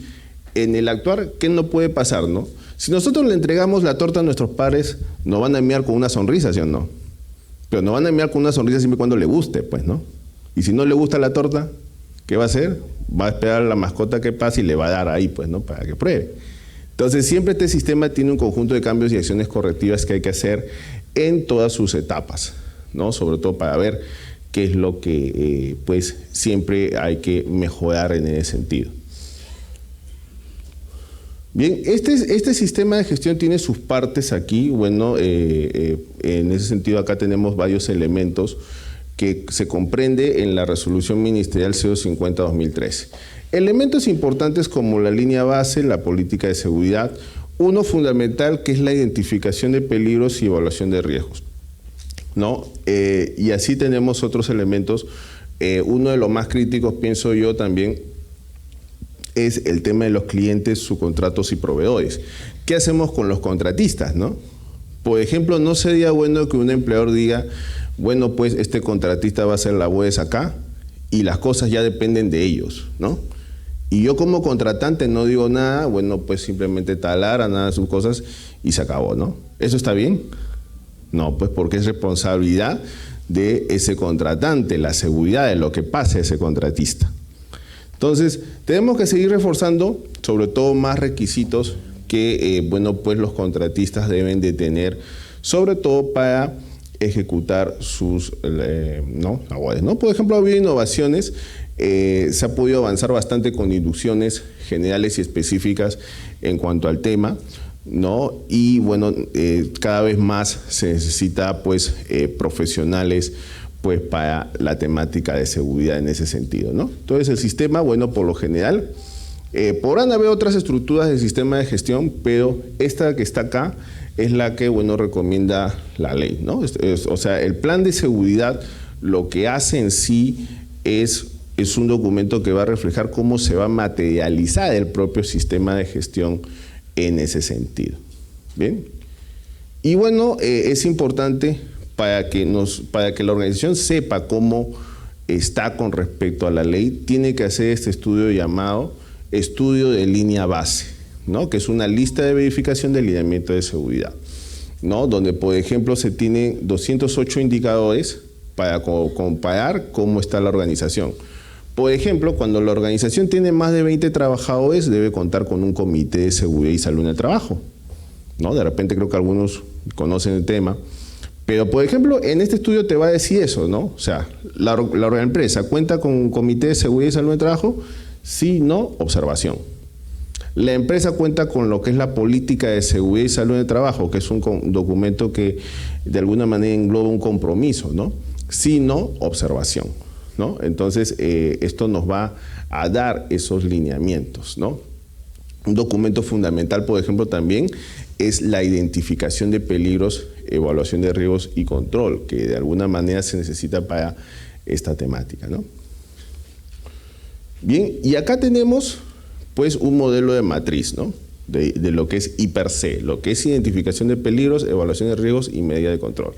S2: en el actuar, ¿qué no puede pasar, no? Si nosotros le entregamos la torta a nuestros padres, nos van a enviar con una sonrisa, ¿sí o no? Pero nos van a enviar con una sonrisa siempre y cuando le guste, pues, ¿no? Y si no le gusta la torta, ¿qué va a hacer? Va a esperar a la mascota que pase y le va a dar ahí, pues, ¿no? Para que pruebe. Entonces, siempre este sistema tiene un conjunto de cambios y acciones correctivas que hay que hacer en todas sus etapas, ¿no? Sobre todo para ver qué es lo que, pues, siempre hay que mejorar en ese sentido. Bien, este sistema de gestión tiene sus partes aquí. Bueno, en ese sentido acá tenemos varios elementos que se comprende en la resolución ministerial 050-2013. Elementos importantes como la línea base, la política de seguridad, uno fundamental que es la identificación de peligros y evaluación de riesgos, ¿no? Y así tenemos otros elementos. Uno de los más críticos, pienso yo también, es el tema de los clientes, subcontratos y proveedores. ¿Qué hacemos con los contratistas, no? Por ejemplo, no sería bueno que un empleador diga, bueno, pues este contratista va a hacer labores acá y las cosas ya dependen de ellos, ¿no? Y yo como contratante no digo nada, bueno, pues simplemente talara nada de sus cosas y se acabó, ¿no? ¿Eso está bien? No, pues porque es responsabilidad de ese contratante, la seguridad de lo que pase a ese contratista. Entonces, tenemos que seguir reforzando, sobre todo, más requisitos que, bueno, pues los contratistas deben de tener, sobre todo para ejecutar sus labores, ¿no? Por ejemplo, ha habido innovaciones, se ha podido avanzar bastante con inducciones generales y específicas en cuanto al tema, ¿no? Y bueno, cada vez más se necesita pues profesionales pues para la temática de seguridad en ese sentido, ¿no? Entonces el sistema, bueno, por lo general, podrán haber otras estructuras del sistema de gestión, pero esta que está acá es la que, bueno, recomienda la ley, ¿no? O sea, el plan de seguridad lo que hace en sí es un documento que va a reflejar cómo se va a materializar el propio sistema de gestión en ese sentido. Bien. Y bueno, es importante para que la organización sepa cómo está con respecto a la ley, tiene que hacer este estudio llamado estudio de línea base, ¿no? Que es una lista de verificación de lineamiento de seguridad, ¿no? Donde, por ejemplo, se tienen 208 indicadores para comparar cómo está la organización. Por ejemplo, cuando la organización tiene más de 20 trabajadores, debe contar con un comité de seguridad y salud en el trabajo, ¿no? De repente creo que algunos conocen el tema. Pero, por ejemplo, en este estudio te va a decir eso, ¿no? O sea, la empresa cuenta con un comité de seguridad y salud en el trabajo, sí, no, observación. La empresa cuenta con lo que es la política de seguridad y salud en el trabajo, que es un documento que de alguna manera engloba un compromiso, ¿no? Sí, no, observación, ¿no? Entonces, esto nos va a dar esos lineamientos, ¿no? Un documento fundamental, por ejemplo, también es la identificación de peligros, evaluación de riesgos y control, que de alguna manera se necesita para esta temática, ¿no? Bien, y acá tenemos pues un modelo de matriz, ¿no? De lo que es I+C, lo que es identificación de peligros, evaluación de riesgos y medida de control.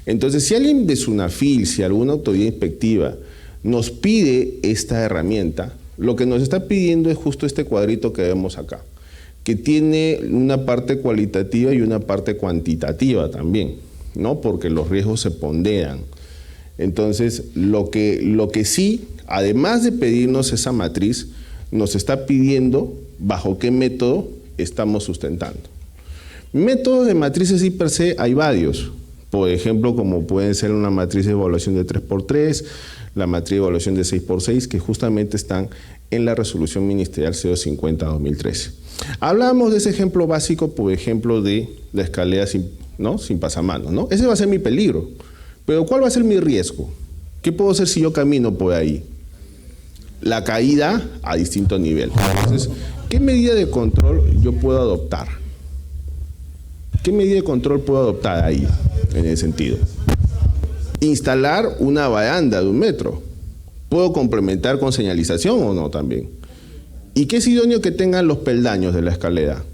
S2: Entonces, si alguien de SUNAFIL, si alguna autoridad inspectiva nos pide esta herramienta, lo que nos está pidiendo es justo este cuadrito que vemos acá, que tiene una parte cualitativa y una parte cuantitativa también, ¿no? Porque los riesgos se ponderan. Entonces, lo que sí, además de pedirnos esa matriz, nos está pidiendo bajo qué método estamos sustentando. Métodos de matrices I+C hay varios. Por ejemplo, como pueden ser una matriz de evaluación de 3×3, la matriz de evaluación de 6×6, que justamente están en la resolución ministerial 050-2013. Hablamos de ese ejemplo básico, por ejemplo, de la escalera sin pasamanos, ¿no? Ese va a ser mi peligro. Pero ¿cuál va a ser mi riesgo? ¿Qué puedo hacer si yo camino por ahí? La caída a distinto nivel. Entonces, ¿qué medida de control yo puedo adoptar? ¿Qué medida de control puedo adoptar ahí, en ese sentido? Instalar una baranda de 1 metro. ¿Puedo complementar con señalización o no también? ¿Y qué es idóneo que tengan los peldaños de la escalera?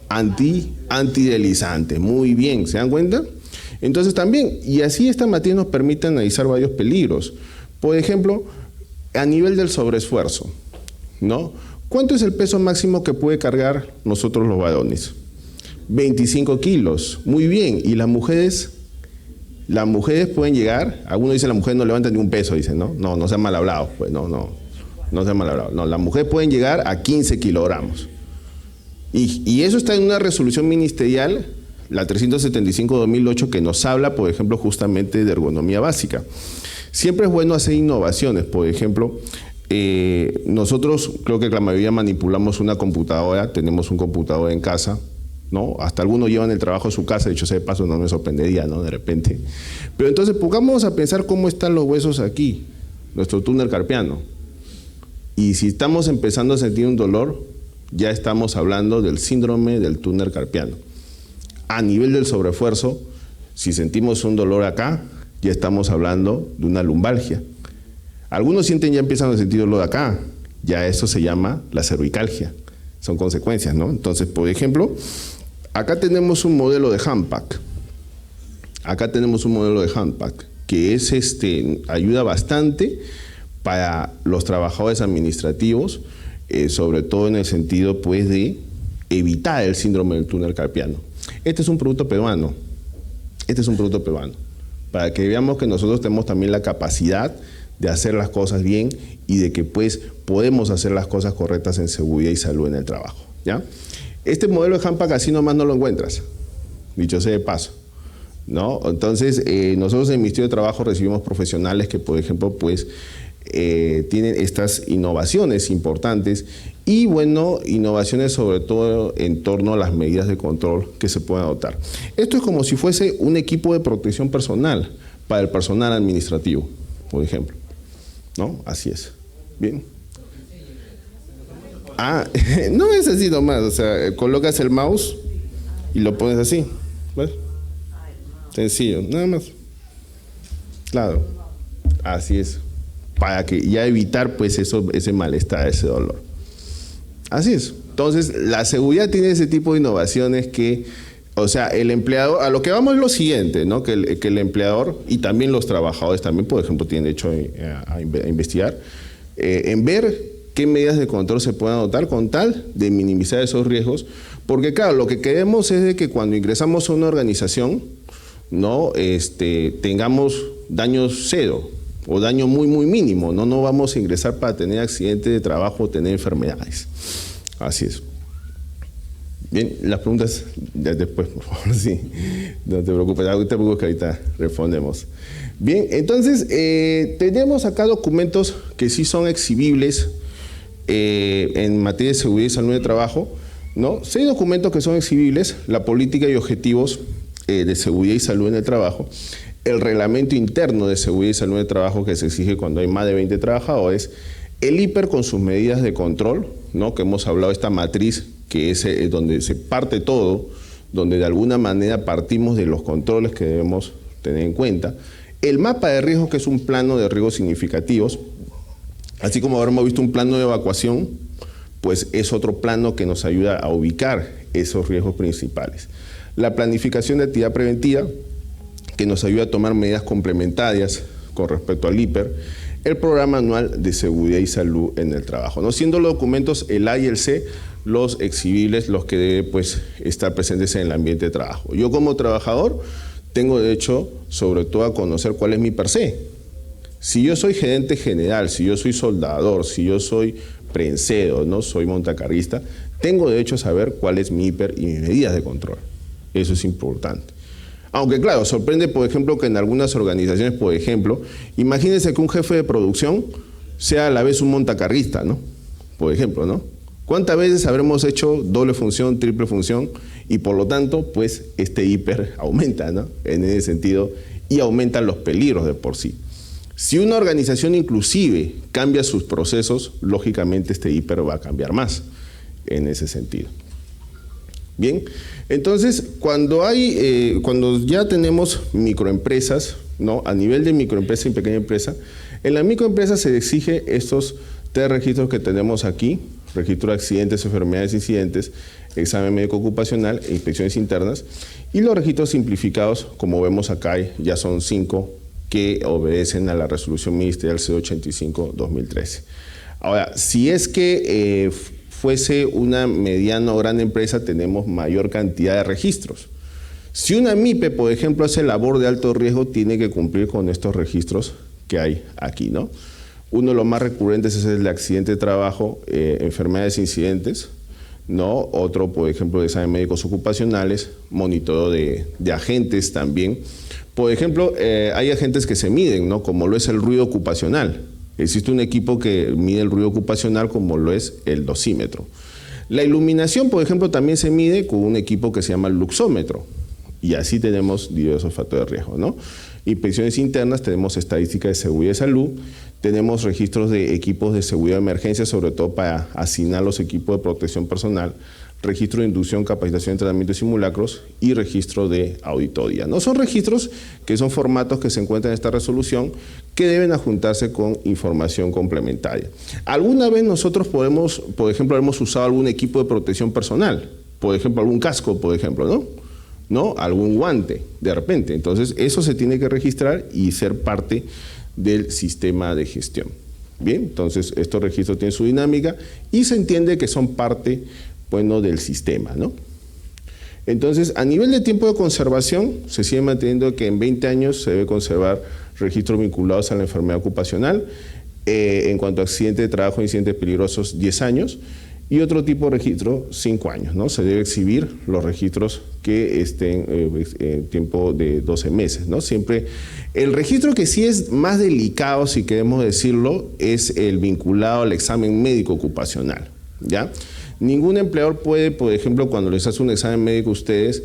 S2: Antideslizante. Muy bien, ¿se dan cuenta? Entonces también, y así esta matriz nos permite analizar varios peligros. Por ejemplo, a nivel del sobreesfuerzo, ¿no? ¿Cuánto es el peso máximo que puede cargar nosotros los varones? 25 kilos. Muy bien. ¿Y las mujeres? Las mujeres pueden llegar, algunos dicen la mujer no levanta ni un peso, dicen, ¿no? No sean mal hablados, pues no sean mal hablados. No, las mujeres pueden llegar a 15 kilogramos. Y eso está en una resolución ministerial, la 375/2008, que nos habla, por ejemplo, justamente de ergonomía básica. Siempre es bueno hacer innovaciones. Por ejemplo, nosotros creo que la mayoría manipulamos una computadora, tenemos un computador en casa, ¿no? Hasta algunos llevan el trabajo a su casa, de hecho, ese paso no me sorprendería, ¿no? De repente. Pero entonces, pongamos a pensar cómo están los huesos aquí, nuestro túnel carpiano. Y si estamos empezando a sentir un dolor, ya estamos hablando del síndrome del túnel carpiano. A nivel del sobreesfuerzo, si sentimos un dolor acá, ya estamos hablando de una lumbalgia. Algunos sienten, ya empiezan a sentir dolor acá, ya eso se llama la cervicalgia. Son consecuencias, ¿no? Entonces, por ejemplo, acá tenemos un modelo de Handpack. Acá tenemos un modelo de Handpack que es, ayuda bastante para los trabajadores administrativos, sobre todo en el sentido, pues, de evitar el síndrome del túnel carpiano. Este es un producto peruano. Este es un producto peruano. Para que veamos que nosotros tenemos también la capacidad de hacer las cosas bien y de que, pues, podemos hacer las cosas correctas en seguridad y salud en el trabajo, ¿ya? Este modelo de Handpack así nomás no lo encuentras, dicho sea de paso, ¿no? Entonces, nosotros en el Ministerio de Trabajo recibimos profesionales que, por ejemplo, pues, tienen estas innovaciones importantes y, bueno, innovaciones sobre todo en torno a las medidas de control que se pueden adoptar. Esto es como si fuese un equipo de protección personal para el personal administrativo, por ejemplo, ¿no? Así es. Bien. Ah, no es así nomás, o sea, colocas el mouse y lo pones así, ¿ves? Sencillo, nada más. Claro, así es. Para que ya evitar, pues, ese malestar, ese dolor. Así es. Entonces, la seguridad tiene ese tipo de innovaciones que, o sea, el empleador, a lo que vamos es lo siguiente, ¿no? Que el empleador y también los trabajadores también, por ejemplo, tienen derecho a investigar, en ver qué medidas de control se pueden adoptar con tal de minimizar esos riesgos, porque claro, lo que queremos es de que cuando ingresamos a una organización, no tengamos daños cero o daño muy mínimo, no vamos a ingresar para tener accidentes de trabajo o tener enfermedades. Así es. Bien, las preguntas ya después, por favor, sí. No te preocupes, que ahorita respondemos. Bien, entonces, tenemos acá documentos que sí son exhibibles en materia de seguridad y salud de trabajo, ¿no? 6 documentos que son exhibibles: la política y objetivos de seguridad y salud en el trabajo, el reglamento interno de seguridad y salud de trabajo que se exige cuando hay más de 20 trabajadores, el IPER con sus medidas de control, ¿no? Que hemos hablado de esta matriz que es donde se parte todo, donde de alguna manera partimos de los controles que debemos tener en cuenta, el mapa de riesgos, que es un plano de riesgos significativos, así como habremos visto un plano de evacuación, pues es otro plano que nos ayuda a ubicar esos riesgos principales. La planificación de actividad preventiva, que nos ayuda a tomar medidas complementarias con respecto al IPER, el programa anual de seguridad y salud en el trabajo, ¿no? Siendo los documentos el A y el C los exhibibles, los que deben, pues, estar presentes en el ambiente de trabajo. Yo como trabajador tengo derecho sobre todo a conocer cuál es mi per se. Si yo soy gerente general, si yo soy soldador, si yo soy prensero, no soy montacarguista, tengo derecho a saber cuál es mi IPER y mis medidas de control. Eso es importante. Aunque claro, sorprende, por ejemplo, que en algunas organizaciones, por ejemplo, imagínense que un jefe de producción sea a la vez un montacarguista, ¿no? Por ejemplo, ¿no? ¿Cuántas veces habremos hecho doble función, triple función? Y por lo tanto, pues, este IPER aumenta, ¿no? En ese sentido, y aumentan los peligros de por sí. Si una organización inclusive cambia sus procesos, lógicamente este IPER va a cambiar más en ese sentido. Bien, entonces cuando ya tenemos microempresas, ¿no? A nivel de microempresa y pequeña empresa, en la microempresa se exige estos 3 registros que tenemos aquí: registro de accidentes, enfermedades, incidentes, examen médico ocupacional e inspecciones internas, y los registros simplificados, como vemos acá, ya son 5 que obedecen a la resolución ministerial C85-2013. Ahora, si es que fuese una mediana o gran empresa, tenemos mayor cantidad de registros. Si una MIPE, por ejemplo, hace labor de alto riesgo, tiene que cumplir con estos registros que hay aquí, ¿no? Uno de los más recurrentes es el de accidente de trabajo, enfermedades e incidentes, ¿no? Otro, por ejemplo, de exámenes médicos ocupacionales, monitoreo de agentes también. Por ejemplo, hay agentes que se miden, ¿no? Como lo es el ruido ocupacional. Existe un equipo que mide el ruido ocupacional, como lo es el dosímetro. La iluminación, por ejemplo, también se mide con un equipo que se llama luxómetro. Y así tenemos diversos factores de riesgo, ¿no? Inspecciones internas, tenemos estadística de seguridad y salud, Tenemos registros de equipos de seguridad de emergencia, sobre todo para asignar los equipos de protección personal, registro de inducción, capacitación, entrenamiento y simulacros y registro de auditoría. No son registros que son formatos que se encuentran en esta resolución que deben adjuntarse con información complementaria. Alguna vez nosotros podemos, por ejemplo, hemos usado algún equipo de protección personal, por ejemplo, algún casco, por ejemplo, ¿no? Algún guante, de repente. Entonces, eso se tiene que registrar y ser parte del sistema de gestión. Bien, entonces estos registros tienen su dinámica y se entiende que son parte, bueno, del sistema, ¿no? Entonces, a nivel de tiempo de conservación, se sigue manteniendo que en 20 años se debe conservar registros vinculados a la enfermedad ocupacional, en cuanto a accidentes de trabajo e incidentes peligrosos, 10 años, y otro tipo de registro, 5 años, ¿no? Se debe exhibir los registros que estén en tiempo de 12 meses, ¿no? Siempre, el registro que sí es más delicado, si queremos decirlo, es el vinculado al examen médico ocupacional, ¿ya? Ningún empleador puede, por ejemplo, cuando les hace un examen médico a ustedes,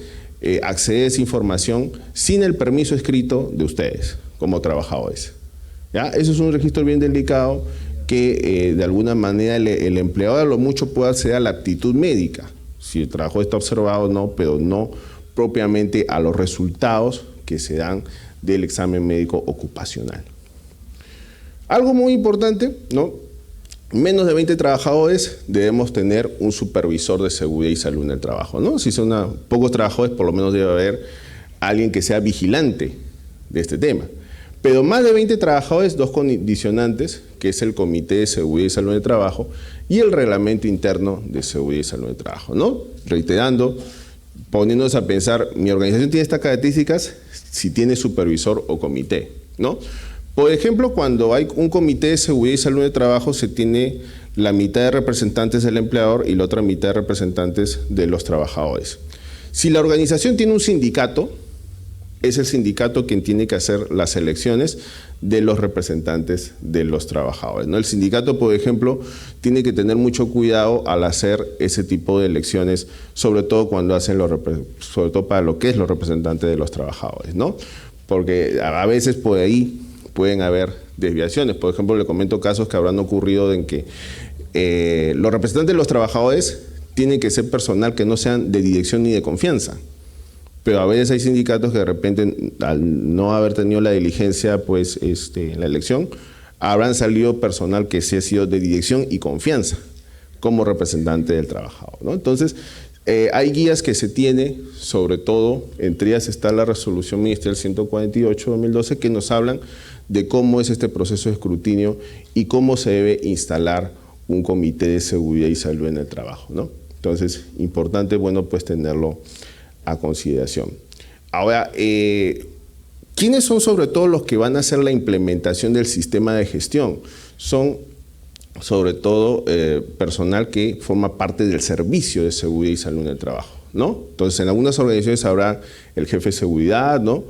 S2: acceder a esa información sin el permiso escrito de ustedes, como trabajadores, ¿ya? Eso es un registro bien delicado que de alguna manera el empleador a lo mucho puede acceder a la aptitud médica, si el trabajo está observado o no, pero no propiamente a los resultados que se dan del examen médico ocupacional. Algo muy importante, ¿no? Menos de 20 trabajadores debemos tener un supervisor de seguridad y salud en el trabajo, ¿no? Si son pocos trabajadores, por lo menos debe haber alguien que sea vigilante de este tema. Pero más de 20 trabajadores, 2 condicionantes, que es el Comité de Seguridad y Salud en el Trabajo y el Reglamento Interno de Seguridad y Salud en el Trabajo, ¿no? Reiterando, poniéndonos a pensar, mi organización tiene estas características, si tiene supervisor o comité, ¿no? Por ejemplo, cuando hay un Comité de Seguridad y Salud en el Trabajo, se tiene la mitad de representantes del empleador y la otra mitad de representantes de los trabajadores. Si la organización tiene un sindicato, es el sindicato quien tiene que hacer las elecciones de los representantes de los trabajadores, ¿no? El sindicato, por ejemplo, tiene que tener mucho cuidado al hacer ese tipo de elecciones, sobre todo cuando hacen sobre todo para lo que es los representantes de los trabajadores, ¿no? Porque a veces por ahí pueden haber desviaciones. Por ejemplo, le comento casos que habrán ocurrido en que los representantes de los trabajadores tienen que ser personal que no sean de dirección ni de confianza. Pero a veces hay sindicatos que de repente, al no haber tenido la diligencia pues, en la elección, habrán salido personal que sí ha sido de dirección y confianza como representante del trabajador, ¿no? Entonces, hay guías que se tiene, sobre todo, entre ellas está la Resolución Ministerial 148/2012, que nos hablan de cómo es este proceso de escrutinio y cómo se debe instalar un comité de seguridad y salud en el trabajo, ¿no? Entonces, importante, bueno, pues tenerlo a consideración. Ahora, ¿quiénes son sobre todo los que van a hacer la implementación del sistema de gestión? Son sobre todo personal que forma parte del servicio de seguridad y salud en el trabajo, ¿no? Entonces, en algunas organizaciones habrá el jefe de seguridad, ¿no?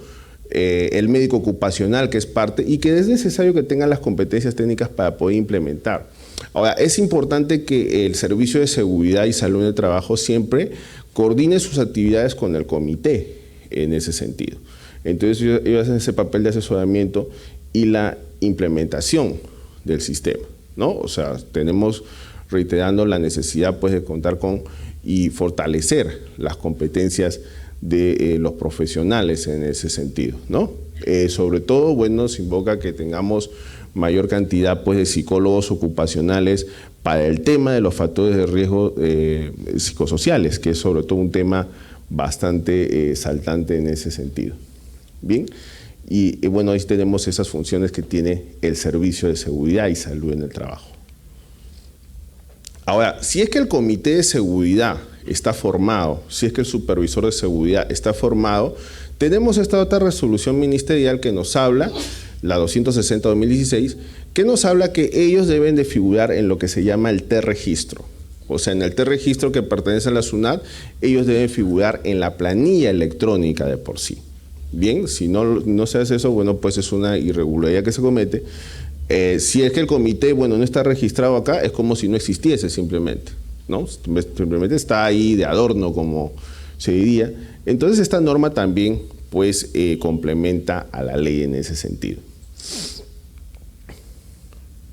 S2: El médico ocupacional, que es parte, y que es necesario que tengan las competencias técnicas para poder implementar. Ahora, es importante que el servicio de seguridad y salud en el trabajo siempre coordine sus actividades con el comité en ese sentido. Entonces, ellos hacen ese papel de asesoramiento y la implementación del sistema, ¿no? O sea, tenemos, reiterando, la necesidad pues, de contar con y fortalecer las competencias de los profesionales en ese sentido, ¿no? Sobre todo, bueno, se invoca que tengamos mayor cantidad pues, de psicólogos ocupacionales para el tema de los factores de riesgo psicosociales, que es sobre todo un tema bastante saltante en ese sentido. Bien, y bueno, ahí tenemos esas funciones que tiene el Servicio de Seguridad y Salud en el Trabajo. Ahora, si es que el Comité de Seguridad está formado, si es que el Supervisor de Seguridad está formado, tenemos esta otra resolución ministerial que nos habla, la 260/2016, que nos habla que ellos deben de figurar en lo que se llama el T-registro. O sea, en el T-registro que pertenece a la SUNAT, ellos deben figurar en la planilla electrónica de por sí. Bien, si no se hace eso, bueno, pues es una irregularidad que se comete. Si es que el comité, bueno, no está registrado acá, es como si no existiese simplemente, ¿no? Simplemente está ahí de adorno, como se diría. Entonces, esta norma también, pues, complementa a la ley en ese sentido.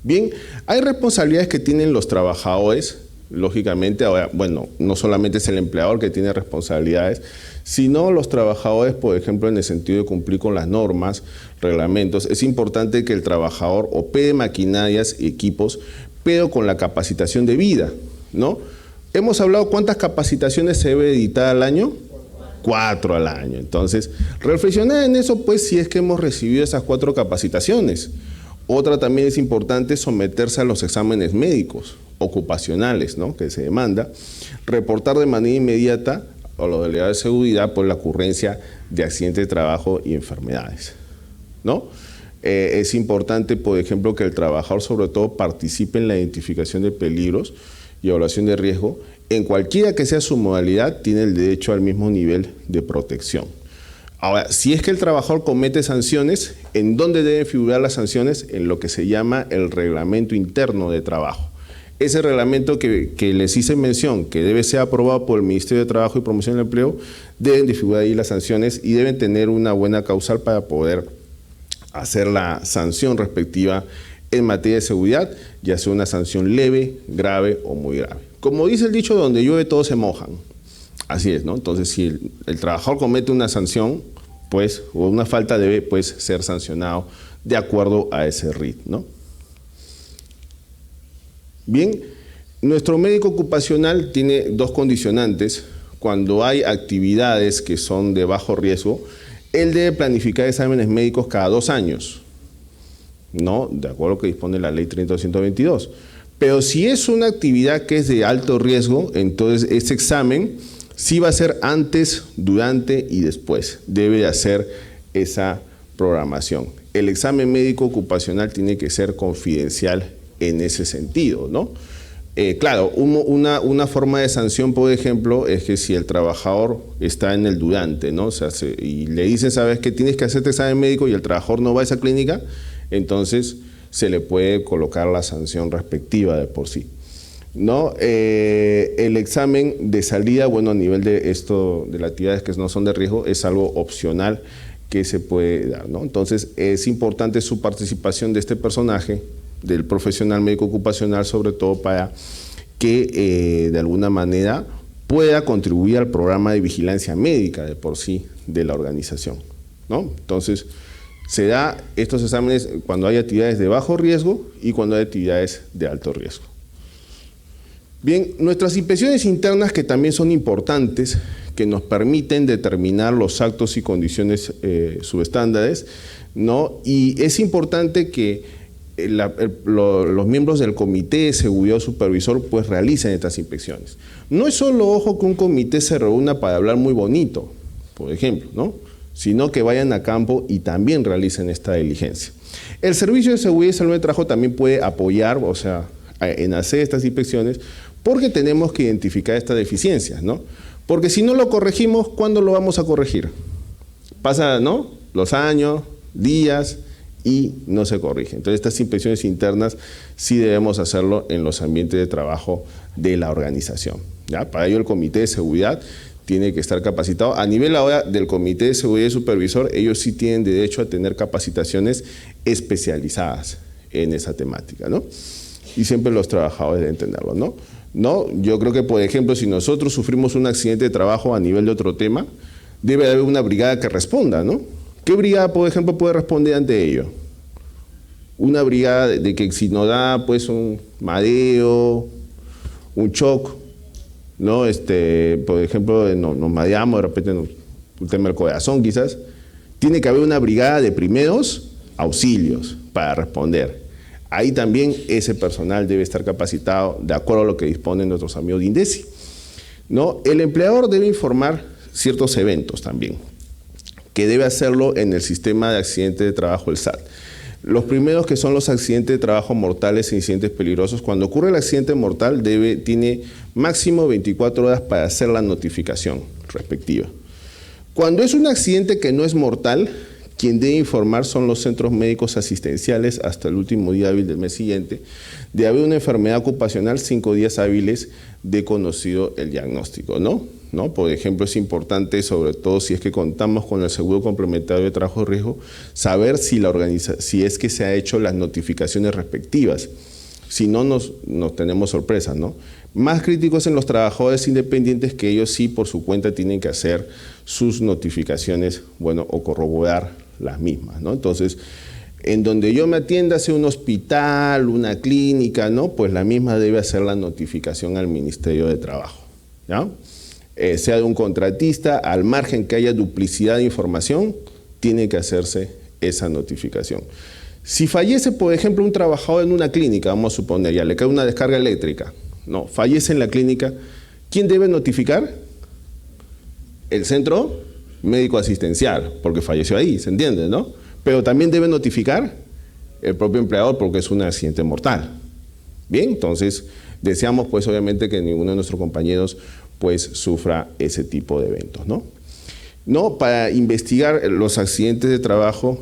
S2: Bien, hay responsabilidades que tienen los trabajadores, lógicamente, ahora, bueno, no solamente es el empleador que tiene responsabilidades, sino los trabajadores, por ejemplo, en el sentido de cumplir con las normas, reglamentos. Es importante que el trabajador opere maquinarias y equipos, pero con la capacitación debida, ¿no? Hemos hablado cuántas capacitaciones se debe editar al año. 4 al año. Entonces, reflexionar en eso, pues, si es que hemos recibido esas 4 capacitaciones. Otra también es importante someterse a los exámenes médicos, ocupacionales, ¿no?, que se demanda, reportar de manera inmediata a los delegados de seguridad por la ocurrencia de accidentes de trabajo y enfermedades, ¿no? Es importante, por ejemplo, que el trabajador sobre todo participe en la identificación de peligros y evaluación de riesgo. En cualquiera que sea su modalidad, tiene el derecho al mismo nivel de protección. Ahora, si es que el trabajador comete sanciones, ¿en dónde deben figurar las sanciones? En lo que se llama el reglamento interno de trabajo. Ese reglamento que les hice mención, que debe ser aprobado por el Ministerio de Trabajo y Promoción del Empleo, deben de figurar ahí las sanciones y deben tener una buena causal para poder hacer la sanción respectiva en materia de seguridad, ya sea una sanción leve, grave o muy grave. Como dice el dicho, donde llueve todos se mojan. Así es, ¿no? Entonces, si el trabajador comete una sanción, pues, o una falta, debe, pues, ser sancionado de acuerdo a ese RIT, ¿no? Bien, nuestro médico ocupacional tiene 2 condicionantes. Cuando hay actividades que son de bajo riesgo, él debe planificar exámenes médicos cada 2 años, ¿no? De acuerdo a lo que dispone la ley 30.222. Pero si es una actividad que es de alto riesgo, entonces ese examen sí va a ser antes, durante y después. Debe de hacer esa programación. El examen médico ocupacional tiene que ser confidencial en ese sentido, ¿no? Claro, una forma de sanción, por ejemplo, es que si el trabajador está en el durante, ¿no? O sea, y le dicen, ¿sabes qué? Tienes que hacerte examen médico y el trabajador no va a esa clínica, entonces se le puede colocar la sanción respectiva de por sí, ¿no? El examen de salida, bueno, a nivel de esto, de las actividades que no son de riesgo, es algo opcional que se puede dar, ¿no? Entonces, es importante su participación de este personaje, del profesional médico ocupacional, sobre todo para que de alguna manera pueda contribuir al programa de vigilancia médica de por sí de la organización, ¿no? Entonces, se da estos exámenes cuando hay actividades de bajo riesgo y cuando hay actividades de alto riesgo. Bien, nuestras inspecciones internas, que también son importantes, que nos permiten determinar los actos y condiciones subestándares, ¿no? Y es importante que los miembros del comité de seguridad o supervisor pues realicen estas inspecciones. No es solo, ojo, que un comité se reúna para hablar muy bonito, por ejemplo, ¿no?, sino que vayan a campo y también realicen esta diligencia. El Servicio de Seguridad y Salud de Trabajo también puede apoyar, o sea, en hacer estas inspecciones, porque tenemos que identificar estas deficiencias, ¿no? Porque si no lo corregimos, ¿cuándo lo vamos a corregir? Pasa, ¿no?, los años, días, y no se corrige. Entonces, estas inspecciones internas sí debemos hacerlo en los ambientes de trabajo de la organización, ¿ya? Para ello, el Comité de Seguridad tiene que estar capacitado. A nivel ahora del Comité de Seguridad y Supervisor, ellos sí tienen derecho a tener capacitaciones especializadas en esa temática, ¿no? Y siempre los trabajadores deben entenderlo, ¿no? ¿No? Yo creo que, por ejemplo, si nosotros sufrimos un accidente de trabajo a nivel de otro tema, debe haber una brigada que responda, ¿no? ¿Qué brigada, por ejemplo, puede responder ante ello? Una brigada de que si nos da pues un mareo, un shock, ¿no? Por ejemplo, nos mareamos, de repente un tema del corazón quizás, tiene que haber una brigada de primeros auxilios para responder. Ahí también ese personal debe estar capacitado de acuerdo a lo que disponen nuestros amigos de INDECI, ¿no? El empleador debe informar ciertos eventos también, que debe hacerlo en el sistema de accidentes de trabajo, el SAT. Los primeros, que son los accidentes de trabajo mortales e incidentes peligrosos. Cuando ocurre el accidente mortal, tiene máximo 24 horas para hacer la notificación respectiva. Cuando es un accidente que no es mortal, quien debe informar son los centros médicos asistenciales hasta el último día hábil del mes siguiente de haber una enfermedad ocupacional, 5 días hábiles de conocido el diagnóstico, ¿no? ¿no? Por ejemplo, es importante, sobre todo si es que contamos con el seguro complementario de trabajo de riesgo, saber si es que se ha hecho las notificaciones respectivas. Si no, nos tenemos sorpresas, ¿no? Más críticos en los trabajadores independientes, que ellos sí por su cuenta tienen que hacer sus notificaciones, bueno, o corroborar las mismas, ¿no? Entonces, en donde yo me atienda, sea un hospital, una clínica, ¿no? Pues la misma debe hacer la notificación al Ministerio de Trabajo, ¿ya? Sea de un contratista, al margen que haya duplicidad de información, tiene que hacerse esa notificación. Si fallece, por ejemplo, un trabajador en una clínica, vamos a suponer, ya le cae una descarga eléctrica, no, fallece en la clínica, ¿quién debe notificar? El centro médico asistencial, porque falleció ahí, ¿se entiende, no? Pero también debe notificar el propio empleador porque es un accidente mortal. Bien, entonces deseamos pues obviamente que ninguno de nuestros compañeros pues sufra ese tipo de eventos, ¿no? Para investigar los accidentes de trabajo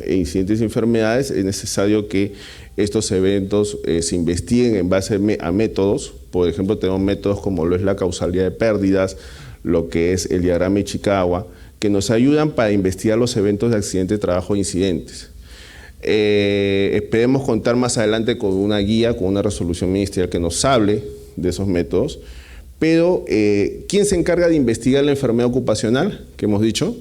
S2: e incidentes de enfermedades es necesario que estos eventos se investiguen en base a métodos. Por ejemplo, tenemos métodos como lo es la causalidad de pérdidas, lo que es el diagrama Ichikawa, que nos ayudan para investigar los eventos de accidentes de trabajo e incidentes. Esperemos contar más adelante con una guía, con una resolución ministerial que nos hable de esos métodos, pero ¿quién se encarga de investigar la enfermedad ocupacional? Que hemos dicho,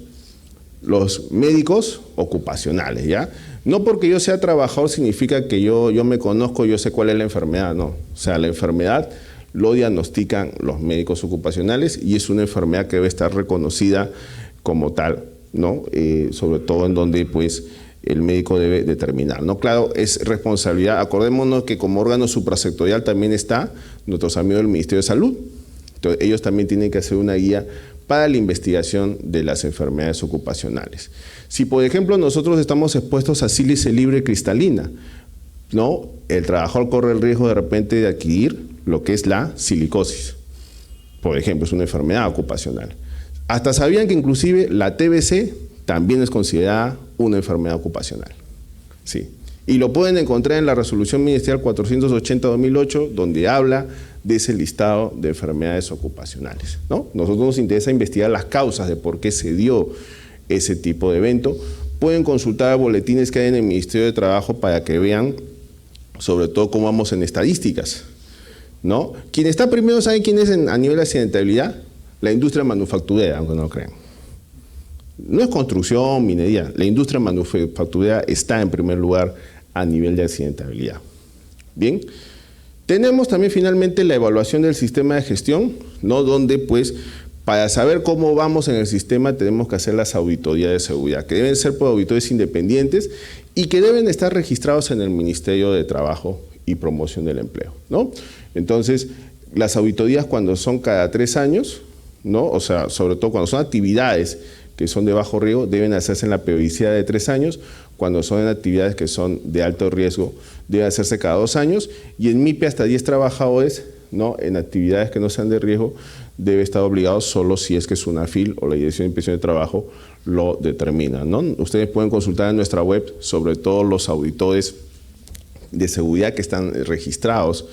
S2: los médicos ocupacionales, ¿ya? No porque yo sea trabajador significa que yo me conozco, yo sé cuál es la enfermedad, no. O sea, la enfermedad lo diagnostican los médicos ocupacionales y es una enfermedad que debe estar reconocida como tal, ¿no? Sobre todo en donde pues el médico debe determinar, ¿no? Claro, es responsabilidad. Acordémonos que como órgano suprasectorial también está nuestros amigos del Ministerio de Salud. Entonces, ellos también tienen que hacer una guía para la investigación de las enfermedades ocupacionales. Si, por ejemplo, nosotros estamos expuestos a sílice libre cristalina, ¿no? El trabajador corre el riesgo de repente de adquirir lo que es la silicosis. Por ejemplo, es una enfermedad ocupacional. Hasta sabían que inclusive la TBC también es considerada una enfermedad ocupacional. Sí. Y lo pueden encontrar en la resolución ministerial 480-2008, donde habla de ese listado de enfermedades ocupacionales, ¿no? Nosotros nos interesa investigar las causas de por qué se dio ese tipo de evento. Pueden consultar boletines que hay en el Ministerio de Trabajo para que vean, sobre todo, cómo vamos en estadísticas, ¿no? Quien está primero, ¿saben quién es a nivel de accidentabilidad? La industria manufacturera, aunque no lo crean. No es construcción, minería. La industria manufacturera está en primer lugar a nivel de accidentabilidad. Bien. Tenemos también finalmente la evaluación del sistema de gestión, ¿no? Donde pues para saber cómo vamos en el sistema tenemos que hacer las auditorías de seguridad, que deben ser por auditores independientes y que deben estar registrados en el Ministerio de Trabajo y Promoción del Empleo, ¿no? Entonces, las auditorías cuando son cada 3 años, ¿no? O sea, sobre todo cuando son actividades que son de bajo riesgo, deben hacerse en la periodicidad de 3 años. Cuando son en actividades que son de alto riesgo, debe hacerse cada 2 años, y en MIPE hasta 10 trabajadores, ¿no? En actividades que no sean de riesgo, debe estar obligado solo si es que SUNAFIL o la Dirección de Inspección de Trabajo lo determina, ¿no? Ustedes pueden consultar en nuestra web sobre todos los auditores de seguridad que están registrados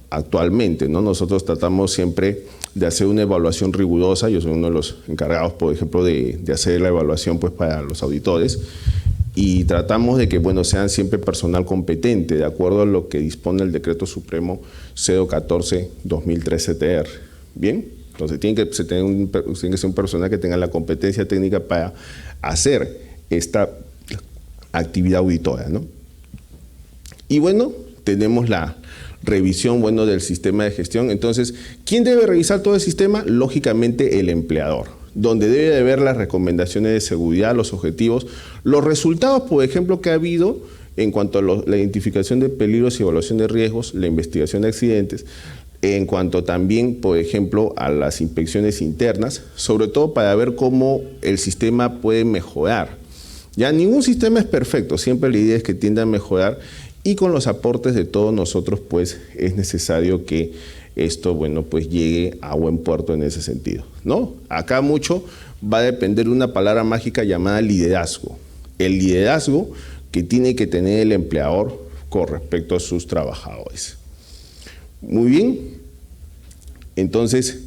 S2: actualmente, ¿no? Nosotros tratamos siempre de hacer una evaluación rigurosa. Yo soy uno de los encargados, por ejemplo, de hacer la evaluación pues, para los auditores, y tratamos de que bueno, sean siempre personal competente, de acuerdo a lo que dispone el Decreto Supremo 014-2013-TR. ¿Bien? Entonces tiene que ser un personal que tenga la competencia técnica para hacer esta actividad auditora, ¿no? Y bueno, tenemos la revisión, bueno, del sistema de gestión. Entonces, ¿quién debe revisar todo el sistema? Lógicamente el empleador, donde debe de ver las recomendaciones de seguridad, los objetivos, los resultados, por ejemplo, que ha habido en cuanto a la identificación de peligros y evaluación de riesgos, la investigación de accidentes, en cuanto también, por ejemplo, a las inspecciones internas, sobre todo para ver cómo el sistema puede mejorar. Ya ningún sistema es perfecto, siempre la idea es que tienda a mejorar, y con los aportes de todos nosotros, pues es necesario que esto, bueno, pues llegue a buen puerto en ese sentido, ¿no? Acá mucho va a depender de una palabra mágica llamada liderazgo. El liderazgo que tiene que tener el empleador con respecto a sus trabajadores. Muy bien. Entonces,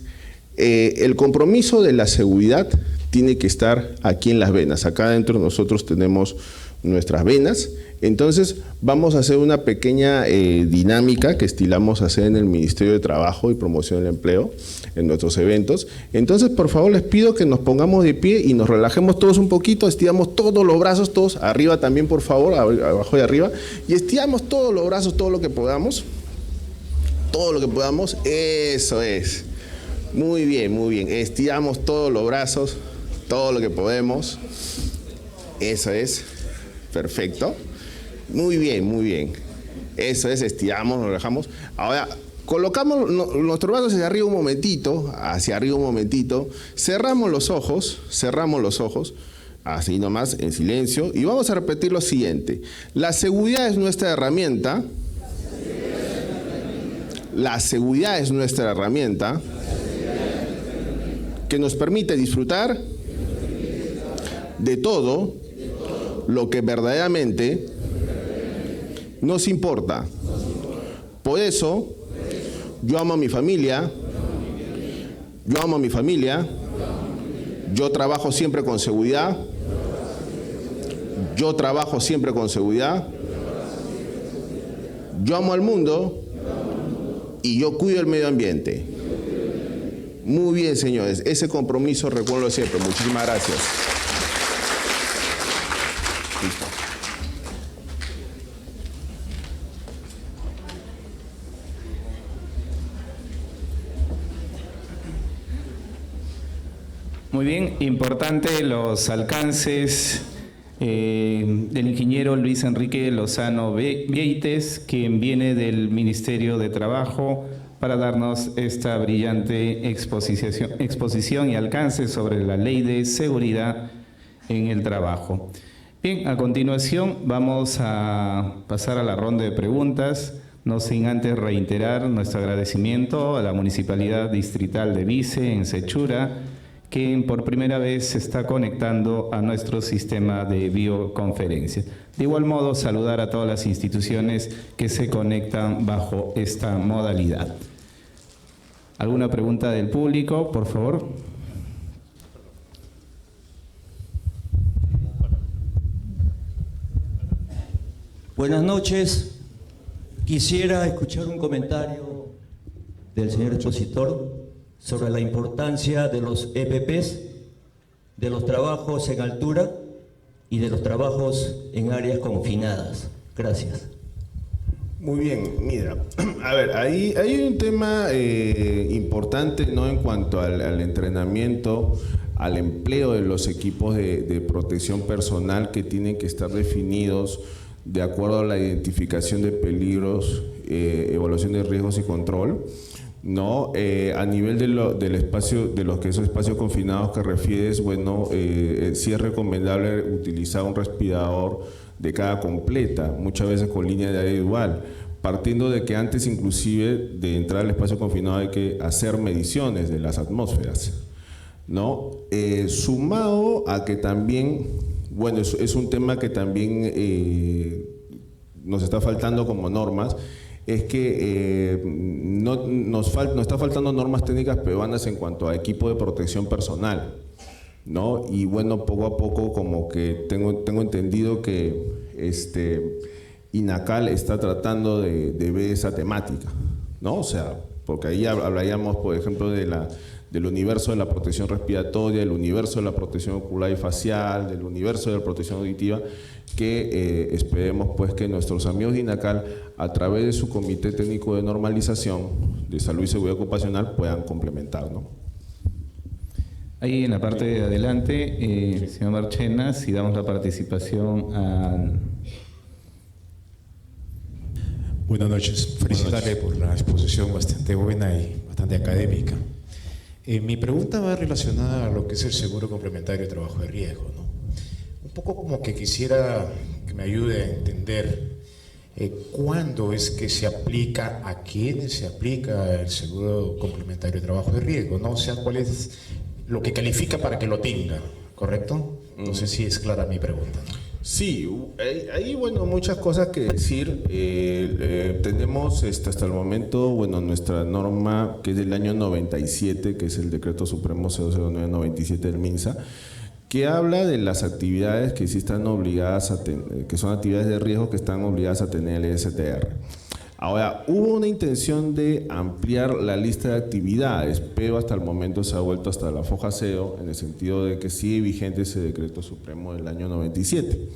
S2: El compromiso de la seguridad tiene que estar aquí en las venas. Acá adentro nosotros tenemos nuestras venas. Entonces vamos a hacer una pequeña dinámica que estilamos hacer en el Ministerio de Trabajo y Promoción del Empleo en nuestros eventos. Entonces, por favor, les pido que nos pongamos de pie y nos relajemos todos un poquito, estiramos todos los brazos, todos arriba también, por favor, abajo y arriba, y estiramos todos los brazos, todo lo que podamos. Todo lo que podamos, eso es. Muy bien, muy bien. Estiramos todos los brazos, todo lo que podemos. Eso es. Perfecto. Muy bien, muy bien. Eso es, estiramos, nos relajamos. Ahora, colocamos nuestros brazos hacia arriba un momentito, cerramos los ojos, así nomás, en silencio, y vamos a repetir lo siguiente. La seguridad es nuestra herramienta. La seguridad es nuestra herramienta que nos permite disfrutar de todo lo que verdaderamente nos importa. Por eso, yo amo a mi familia, yo trabajo siempre con seguridad, yo amo al mundo y yo cuido el medio ambiente. Muy bien, señores, ese compromiso recuerdo siempre. Muchísimas gracias. Listo.
S1: Muy bien, importante los alcances del ingeniero Luis Enrique Lozano Vieites, quien viene del Ministerio de Trabajo para darnos esta brillante exposición y alcance sobre la Ley de Seguridad en el Trabajo. Bien, a continuación vamos a pasar a la ronda de preguntas, no sin antes reiterar nuestro agradecimiento a la Municipalidad Distrital de Vice en Sechura, que por primera vez se está conectando a nuestro sistema de videoconferencia. De igual modo, saludar a todas las instituciones que se conectan bajo esta modalidad. ¿Alguna pregunta del público, por favor?
S3: Buenas noches. Quisiera escuchar un comentario del señor expositor sobre la importancia de los EPPs, de los trabajos en altura y de los trabajos en áreas confinadas. Gracias.
S2: Muy bien, mira, a ver, ahí hay un tema importante, ¿no?, en cuanto al entrenamiento, al empleo de los equipos de protección personal que tienen que estar definidos de acuerdo a la identificación de peligros, evaluación de riesgos y control. No, a nivel del espacio, de los que esos espacios confinados que refieres, bueno, sí es recomendable utilizar un respirador de carga completa, muchas veces con línea de aire dual, partiendo de que antes inclusive de entrar al espacio confinado hay que hacer mediciones de las atmósferas, ¿no? Sumado a que también, bueno, es un tema que también nos está faltando como normas, es que nos está faltando normas técnicas peruanas en cuanto a equipo de protección personal, ¿no? Y bueno, poco a poco como que tengo entendido que INACAL está tratando de ver esa temática, ¿no? O sea, porque ahí hablaríamos, por ejemplo, del universo de la protección respiratoria, del universo de la protección ocular y facial, del universo de la protección auditiva, que esperemos pues que nuestros amigos de INACAL, a través de su Comité Técnico de Normalización de Salud y Seguridad Ocupacional, puedan complementar, ¿no?
S1: Ahí en la parte de adelante, señor Marchena, si damos la participación a...
S4: Buenas noches, felicitarle por la exposición bastante buena y bastante académica. Mi pregunta va relacionada a lo que es el seguro complementario de trabajo de riesgo, ¿no? Un poco como que quisiera que me ayude a entender cuándo es que se aplica, a quiénes se aplica el seguro complementario de trabajo de riesgo, ¿no? O sea, cuál es lo que califica para que lo tenga, ¿correcto? No sé si es clara mi pregunta, ¿no?
S2: Sí, hay bueno, muchas cosas que decir. Tenemos hasta el momento, bueno, nuestra norma que es del año 97, que es el Decreto Supremo 00997 del MINSA, que habla de las actividades que sí están obligadas a tener, que son actividades de riesgo que están obligadas a tener el STR. Ahora, hubo una intención de ampliar la lista de actividades, pero hasta el momento se ha vuelto hasta la foja cero, en el sentido de que sigue vigente ese Decreto Supremo del año 97.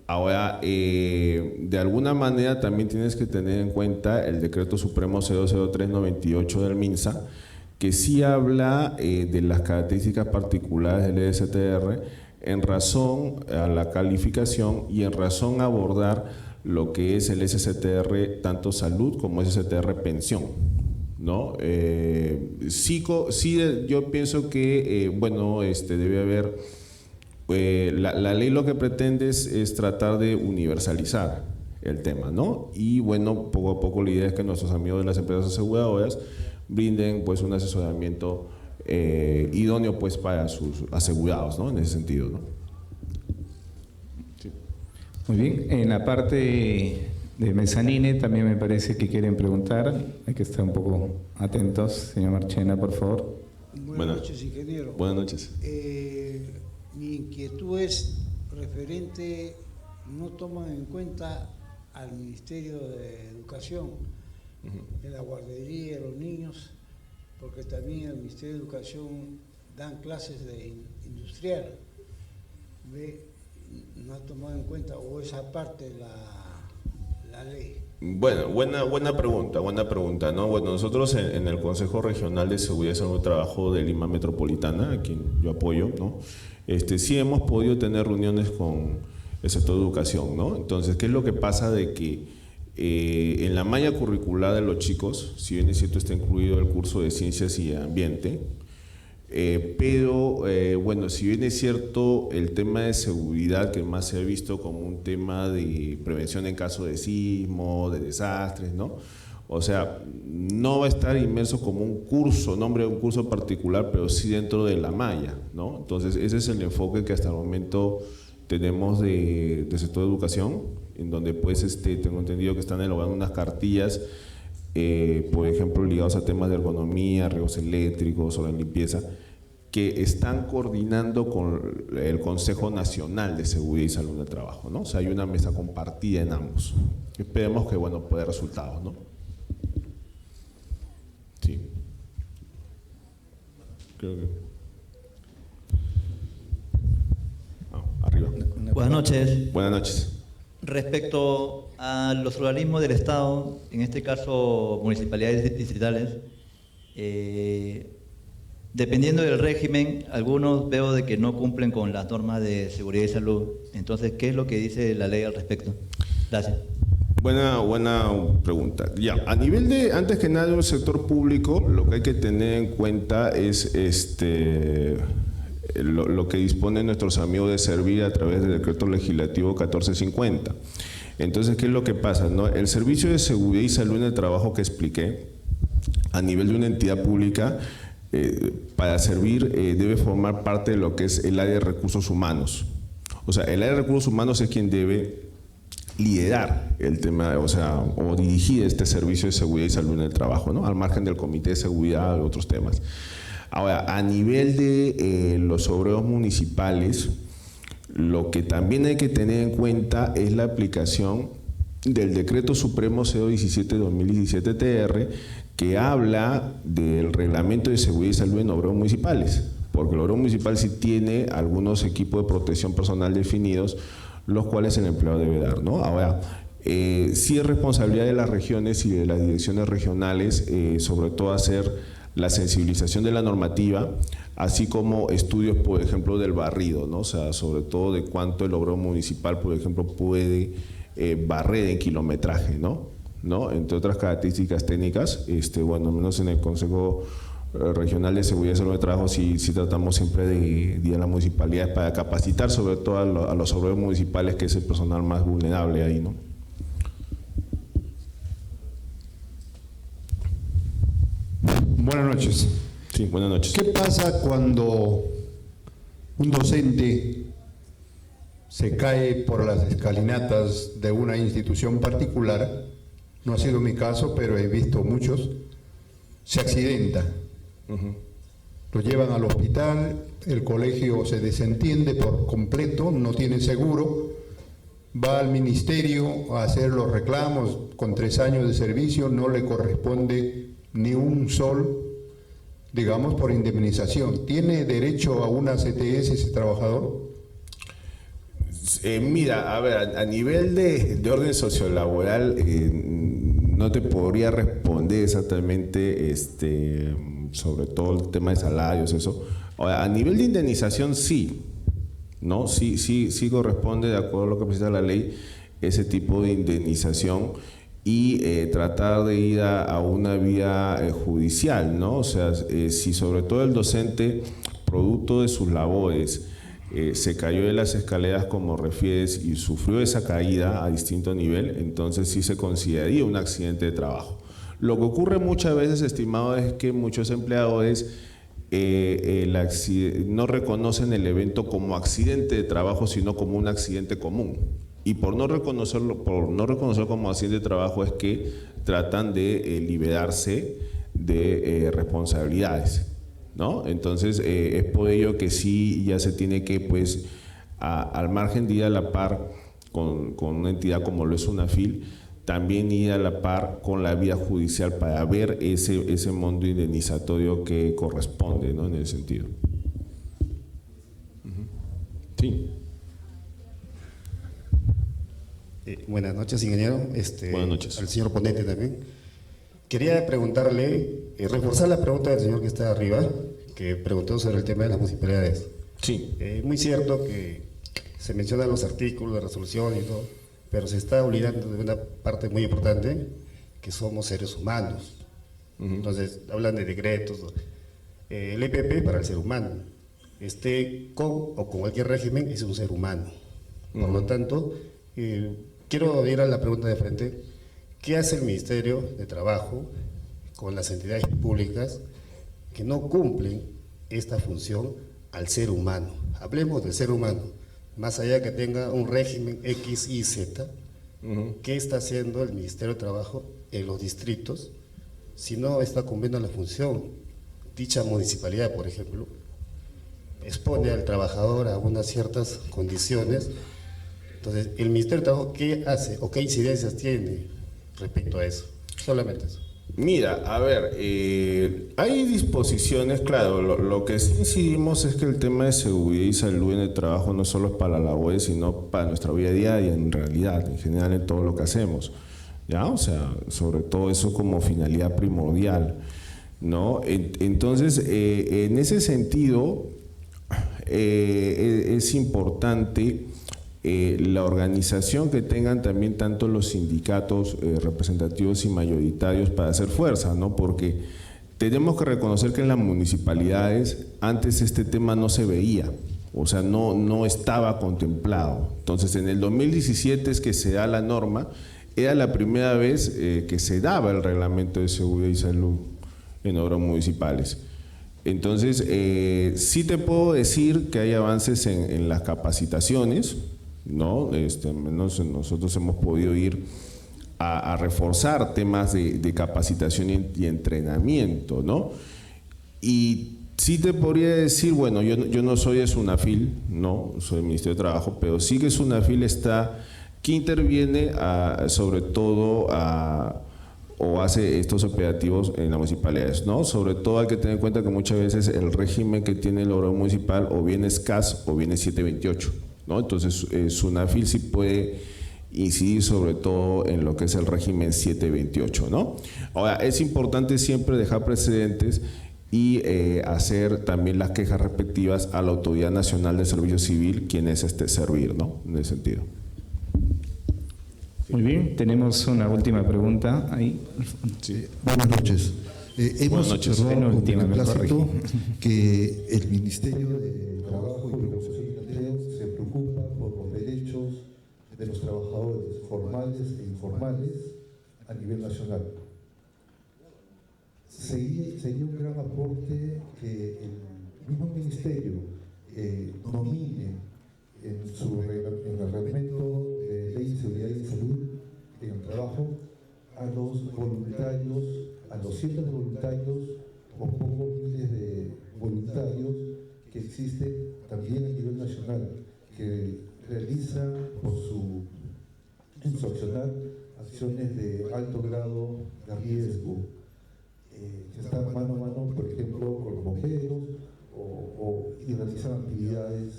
S2: Ahora, de alguna manera también tienes que tener en cuenta el Decreto Supremo 00398 del MINSA, que sí habla de las características particulares del STR en razón a la calificación y en razón a abordar lo que es el SSTR tanto salud como SSTR pensión, ¿no? Yo pienso que, bueno, debe haber, la ley lo que pretende es tratar de universalizar el tema, ¿no? Y bueno, poco a poco la idea es que nuestros amigos de las empresas aseguradoras brinden pues un asesoramiento idóneo pues para sus asegurados, ¿no? En ese sentido, ¿no?
S1: Muy bien, en la parte de Mezzanine también me parece que quieren preguntar, hay que estar un poco atentos. Señor Marchena, por favor.
S5: Buenas noches, ingeniero.
S2: Buenas noches.
S5: Mi inquietud es referente, no toman en cuenta al Ministerio de Educación, de la guardería, de los niños, porque también el Ministerio de Educación dan clases de industrial. No ha tomado en cuenta, o esa parte de la ley.
S2: Bueno, buena pregunta, ¿no? Bueno, nosotros en el Consejo Regional de Seguridad y Salud de Trabajo de Lima Metropolitana, a quien yo apoyo, ¿no? Sí hemos podido tener reuniones con el sector de educación, ¿no? Entonces, ¿qué es lo que pasa? De que en la malla curricular de los chicos, si bien es cierto está incluido el curso de Ciencias y Ambiente, pero bueno, si bien es cierto el tema de seguridad que más se ha visto como un tema de prevención en caso de sismo, de desastres, ¿no? O sea, no va a estar inmerso como un curso, nombre de un curso particular, pero sí dentro de la malla, ¿no? Entonces ese es el enfoque que hasta el momento tenemos de sector de educación, en donde pues tengo entendido que están elaborando unas cartillas, por ejemplo, ligados a temas de ergonomía, riegos eléctricos o la limpieza, que están coordinando con el Consejo Nacional de Seguridad y Salud del Trabajo, ¿no? O sea, hay una mesa compartida en ambos. Esperemos que, bueno, pueda dar resultados, ¿no? Sí. Creo que… arriba.
S6: Buenas noches.
S2: Buenas noches.
S6: Respecto a los organismos del Estado, en este caso municipalidades distritales, dependiendo del régimen, algunos veo de que no cumplen con las normas de seguridad y salud. Entonces, ¿qué es lo que dice la ley al respecto? Gracias.
S2: Buena pregunta. Ya, a nivel de, antes que nada, de un sector público, lo que hay que tener en cuenta es lo que disponen nuestros amigos de Servir a través del decreto legislativo 1450. Entonces, ¿qué es lo que pasa, no? El servicio de seguridad y salud en el trabajo que expliqué, a nivel de una entidad pública, para Servir debe formar parte de lo que es el área de recursos humanos. O sea, el área de recursos humanos es quien debe liderar el tema, o sea, o dirigir este servicio de seguridad y salud en el trabajo, ¿no? Al margen del comité de seguridad y otros temas. Ahora, a nivel de los obreros municipales, lo que también hay que tener en cuenta es la aplicación del Decreto Supremo 017-2017-TR, que habla del Reglamento de Seguridad y Salud en obreros municipales, porque el obrero municipal sí tiene algunos equipos de protección personal definidos, los cuales el empleado debe dar, ¿no? Ahora, sí es responsabilidad de las regiones y de las direcciones regionales, sobre todo hacer la sensibilización de la normativa, así como estudios, por ejemplo, del barrido, ¿no? O sea, sobre todo de cuánto el obrero municipal, por ejemplo, puede barrer en kilometraje, ¿no? Entre otras características técnicas, bueno, al menos en el Consejo Regional de Seguridad y Salud de Trabajo sí tratamos siempre de ir a las municipalidades para capacitar sobre todo a los obreros municipales, que es el personal más vulnerable ahí, ¿no?
S7: Buenas noches.
S2: Sí, buenas noches.
S7: ¿Qué pasa cuando un docente se cae por las escalinatas de una institución particular, no ha sido mi caso, pero he visto muchos, se accidenta. Lo llevan al hospital, el colegio se desentiende por completo, no tiene seguro, va al ministerio a hacer los reclamos, con 3 años de servicio no le corresponde ni un sol, digamos, por indemnización. ¿Tiene derecho a una CTS ese trabajador?
S2: Mira, a ver, a nivel de orden sociolaboral, no te podría responder exactamente sobre todo el tema de salarios, eso. Ahora, a nivel de indemnización, sí, ¿no? Sí corresponde, de acuerdo a lo que precisa la ley, ese tipo de indemnización y tratar de ir a una vía judicial, ¿no? O sea, si sobre todo el docente, producto de sus labores, se cayó de las escaleras como refieres y sufrió esa caída a distinto nivel, entonces sí se consideraría un accidente de trabajo. Lo que ocurre muchas veces, estimado, es que muchos empleadores no reconocen el evento como accidente de trabajo, sino como un accidente común. Y por no reconocerlo como accidente de trabajo es que tratan de liberarse de responsabilidades, ¿no? Entonces es por ello que sí ya se tiene que, pues, al margen de ir a la par con una entidad como lo es UNAFIL, también ir a la par con la vía judicial para ver ese monto indemnizatorio que corresponde, ¿no? En el sentido. Sí.
S8: Buenas noches, ingeniero.
S2: Buenas noches.
S8: Al señor ponente también. Quería preguntarle, reforzar la pregunta del señor que está arriba, que preguntó sobre el tema de las municipalidades.
S2: Sí.
S8: Muy cierto que se mencionan los artículos de resolución y todo, pero se está olvidando de una parte muy importante, que somos seres humanos. Entonces, hablan de decretos. El EPP para el ser humano, esté con o con cualquier régimen, es un ser humano. Por lo tanto, quiero ir a la pregunta de frente. ¿Qué hace el Ministerio de Trabajo con las entidades públicas que no cumplen esta función al ser humano? Hablemos del ser humano, más allá que tenga un régimen X, Y, Z. ¿Qué está haciendo el Ministerio de Trabajo en los distritos si no está cumpliendo la función? Dicha municipalidad, por ejemplo, expone al trabajador a unas ciertas condiciones. Entonces, ¿el Ministerio de Trabajo qué hace o qué incidencias tiene respecto a eso? Solamente eso.
S2: Mira, a ver, hay disposiciones, claro, lo que sí incidimos es que el tema de seguridad y salud en el trabajo no solo es para la labores, sino para nuestra vida diaria, en realidad, en general en todo lo que hacemos, ¿ya? O sea, sobre todo eso como finalidad primordial, ¿no? Entonces, en ese sentido, es importante la organización que tengan también tanto los sindicatos representativos y mayoritarios para hacer fuerza, ¿no? Porque tenemos que reconocer que en las municipalidades antes este tema no se veía, o sea, no estaba contemplado. Entonces, en el 2017 es que se da la norma, era la primera vez que se daba el reglamento de seguridad y salud en obras municipales. Entonces, sí te puedo decir que hay avances en las capacitaciones, ¿no? Nosotros hemos podido ir a reforzar temas de capacitación y entrenamiento, ¿no? Y sí te podría decir, bueno, yo no soy de SUNAFIL, no, soy del Ministerio de Trabajo, pero sí que SUNAFIL que interviene sobre todo o hace estos operativos en las municipalidades, ¿no? Sobre todo hay que tener en cuenta que muchas veces el régimen que tiene el órgano municipal o bien es CAS o bien es 728, ¿no? Entonces, SUNAFIL sí puede incidir sobre todo en lo que es el régimen 728, ¿no? Ahora, es importante siempre dejar precedentes y hacer también las quejas respectivas a la Autoridad Nacional de Servicio Civil, quien es servir, ¿no? En ese sentido.
S1: Muy bien, tenemos una última pregunta ahí.
S2: Sí.
S9: Buenas noches. Hemos observado con beneplácito que el Ministerio de Trabajo y Promoción de Empleo se preocupa por los derechos de los trabajadores formales e informales a nivel nacional. Sería un gran aporte que el mismo Ministerio nomine en el reglamento de Ley de Seguridad y Salud en el Trabajo a los voluntarios, a los cientos de voluntarios o pocos miles de voluntarios que existen también a nivel nacional, que realizan en su accionar acciones de alto grado de riesgo, que están mano a mano, por ejemplo, con los bomberos y realizan actividades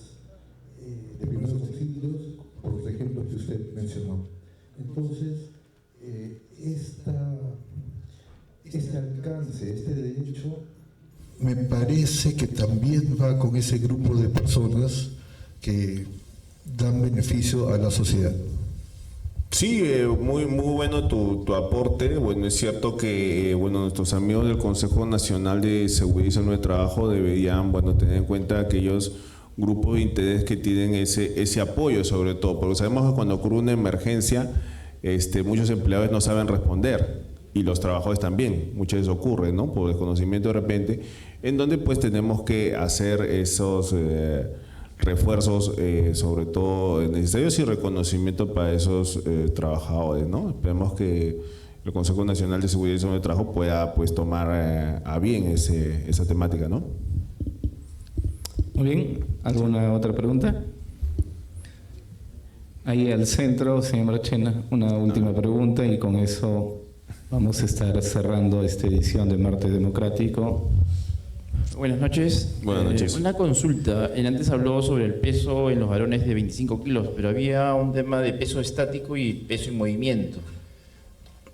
S9: de primeros auxilios, por los ejemplos que usted mencionó. Entonces, este alcance, este derecho, me parece que también va con ese grupo de personas que dan beneficio a la sociedad.
S2: Sí, muy bueno tu aporte. Bueno, es cierto que nuestros amigos del Consejo Nacional de Seguridad y Salud de Trabajo deberían tener en cuenta aquellos grupos de interés que tienen ese apoyo, sobre todo, porque sabemos que cuando ocurre una emergencia, muchos empleadores no saben responder y los trabajadores también. Muchas veces ocurre, ¿no? Por desconocimiento de repente, en donde pues tenemos que hacer esos refuerzos, sobre todo necesarios, y reconocimiento para esos trabajadores, ¿no? Esperemos que el Consejo Nacional de Seguridad y Salud de Trabajo pueda pues tomar a bien esa temática, ¿no?
S1: Muy bien, ¿alguna otra pregunta? Ahí al centro, señor Marchena, una última pregunta y con eso vamos a estar cerrando esta edición de Martes Democrático.
S10: Buenas noches.
S2: Buenas noches.
S10: Una consulta. Antes habló sobre el peso en los varones de 25 kilos, pero había un tema de peso estático y peso en movimiento.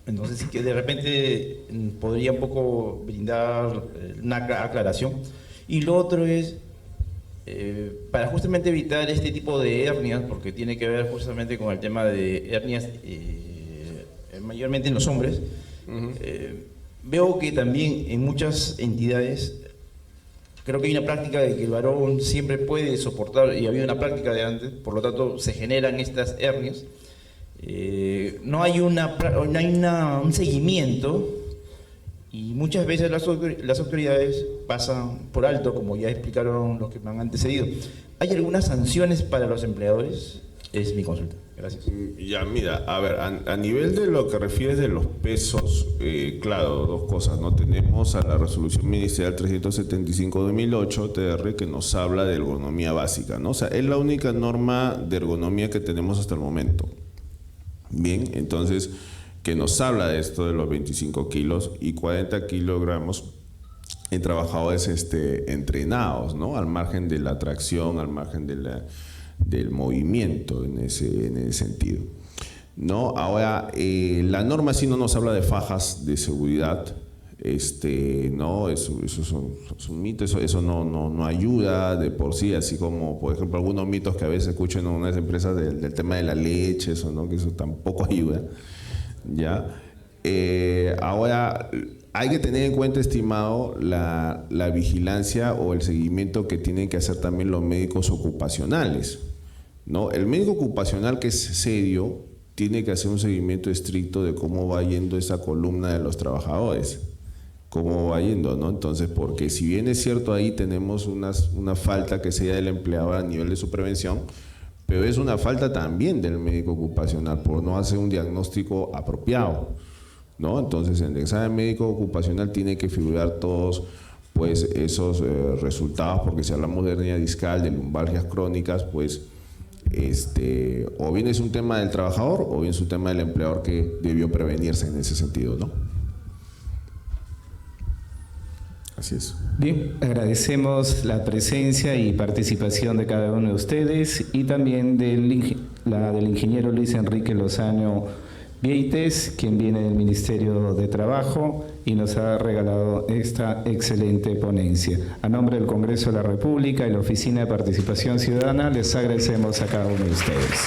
S10: Entonces, sí que de repente podría un poco brindar una aclaración. Y lo otro es, para justamente evitar este tipo de hernias, porque tiene que ver justamente con el tema de hernias mayormente en los hombres, veo que también en muchas entidades creo que hay una práctica de que el varón siempre puede soportar, y había una práctica de antes, por lo tanto se generan estas hernias. No hay un seguimiento, y muchas veces las autoridades pasan por alto, como ya explicaron los que me han antecedido. ¿Hay algunas sanciones para los empleadores? Es mi consulta. Gracias.
S2: Ya, mira, a ver, a nivel de lo que refieres de los pesos, claro, dos cosas, ¿no? Tenemos a la Resolución Ministerial 375/2008, TR, que nos habla de ergonomía básica, ¿no? O sea, es la única norma de ergonomía que tenemos hasta el momento. Bien, entonces, que nos habla de esto de los 25 kilos y 40 kilogramos en trabajadores entrenados, ¿no? Al margen de la tracción, al margen del movimiento en ese sentido, ¿no? Ahora, la norma sí no nos habla de fajas de seguridad, no, eso es un mito, eso no ayuda de por sí, así como, por ejemplo, algunos mitos que a veces escucho en unas empresas del tema de la leche, eso, ¿no? Que eso tampoco ayuda, ¿ya? Ahora, hay que tener en cuenta, estimado, la vigilancia o el seguimiento que tienen que hacer también los médicos ocupacionales, ¿no? El médico ocupacional, que es serio, tiene que hacer un seguimiento estricto de cómo va yendo esa columna de los trabajadores, cómo va yendo, ¿no? Entonces, porque si bien es cierto, ahí tenemos una falta que sea del empleador a nivel de su prevención, pero es una falta también del médico ocupacional por no hacer un diagnóstico apropiado, ¿no? Entonces, en el examen médico ocupacional tiene que figurar todos pues esos resultados, porque si hablamos de hernia discal, de lumbalgias crónicas, pues o bien es un tema del trabajador o bien es un tema del empleador que debió prevenirse en ese sentido, ¿no? Así es.
S1: Bien, agradecemos la presencia y participación de cada uno de ustedes y también la del ingeniero Luis Enrique Lozano Vieites, quien viene del Ministerio de Trabajo y nos ha regalado esta excelente ponencia. A nombre del Congreso de la República y la Oficina de Participación Ciudadana, les agradecemos a cada uno de ustedes.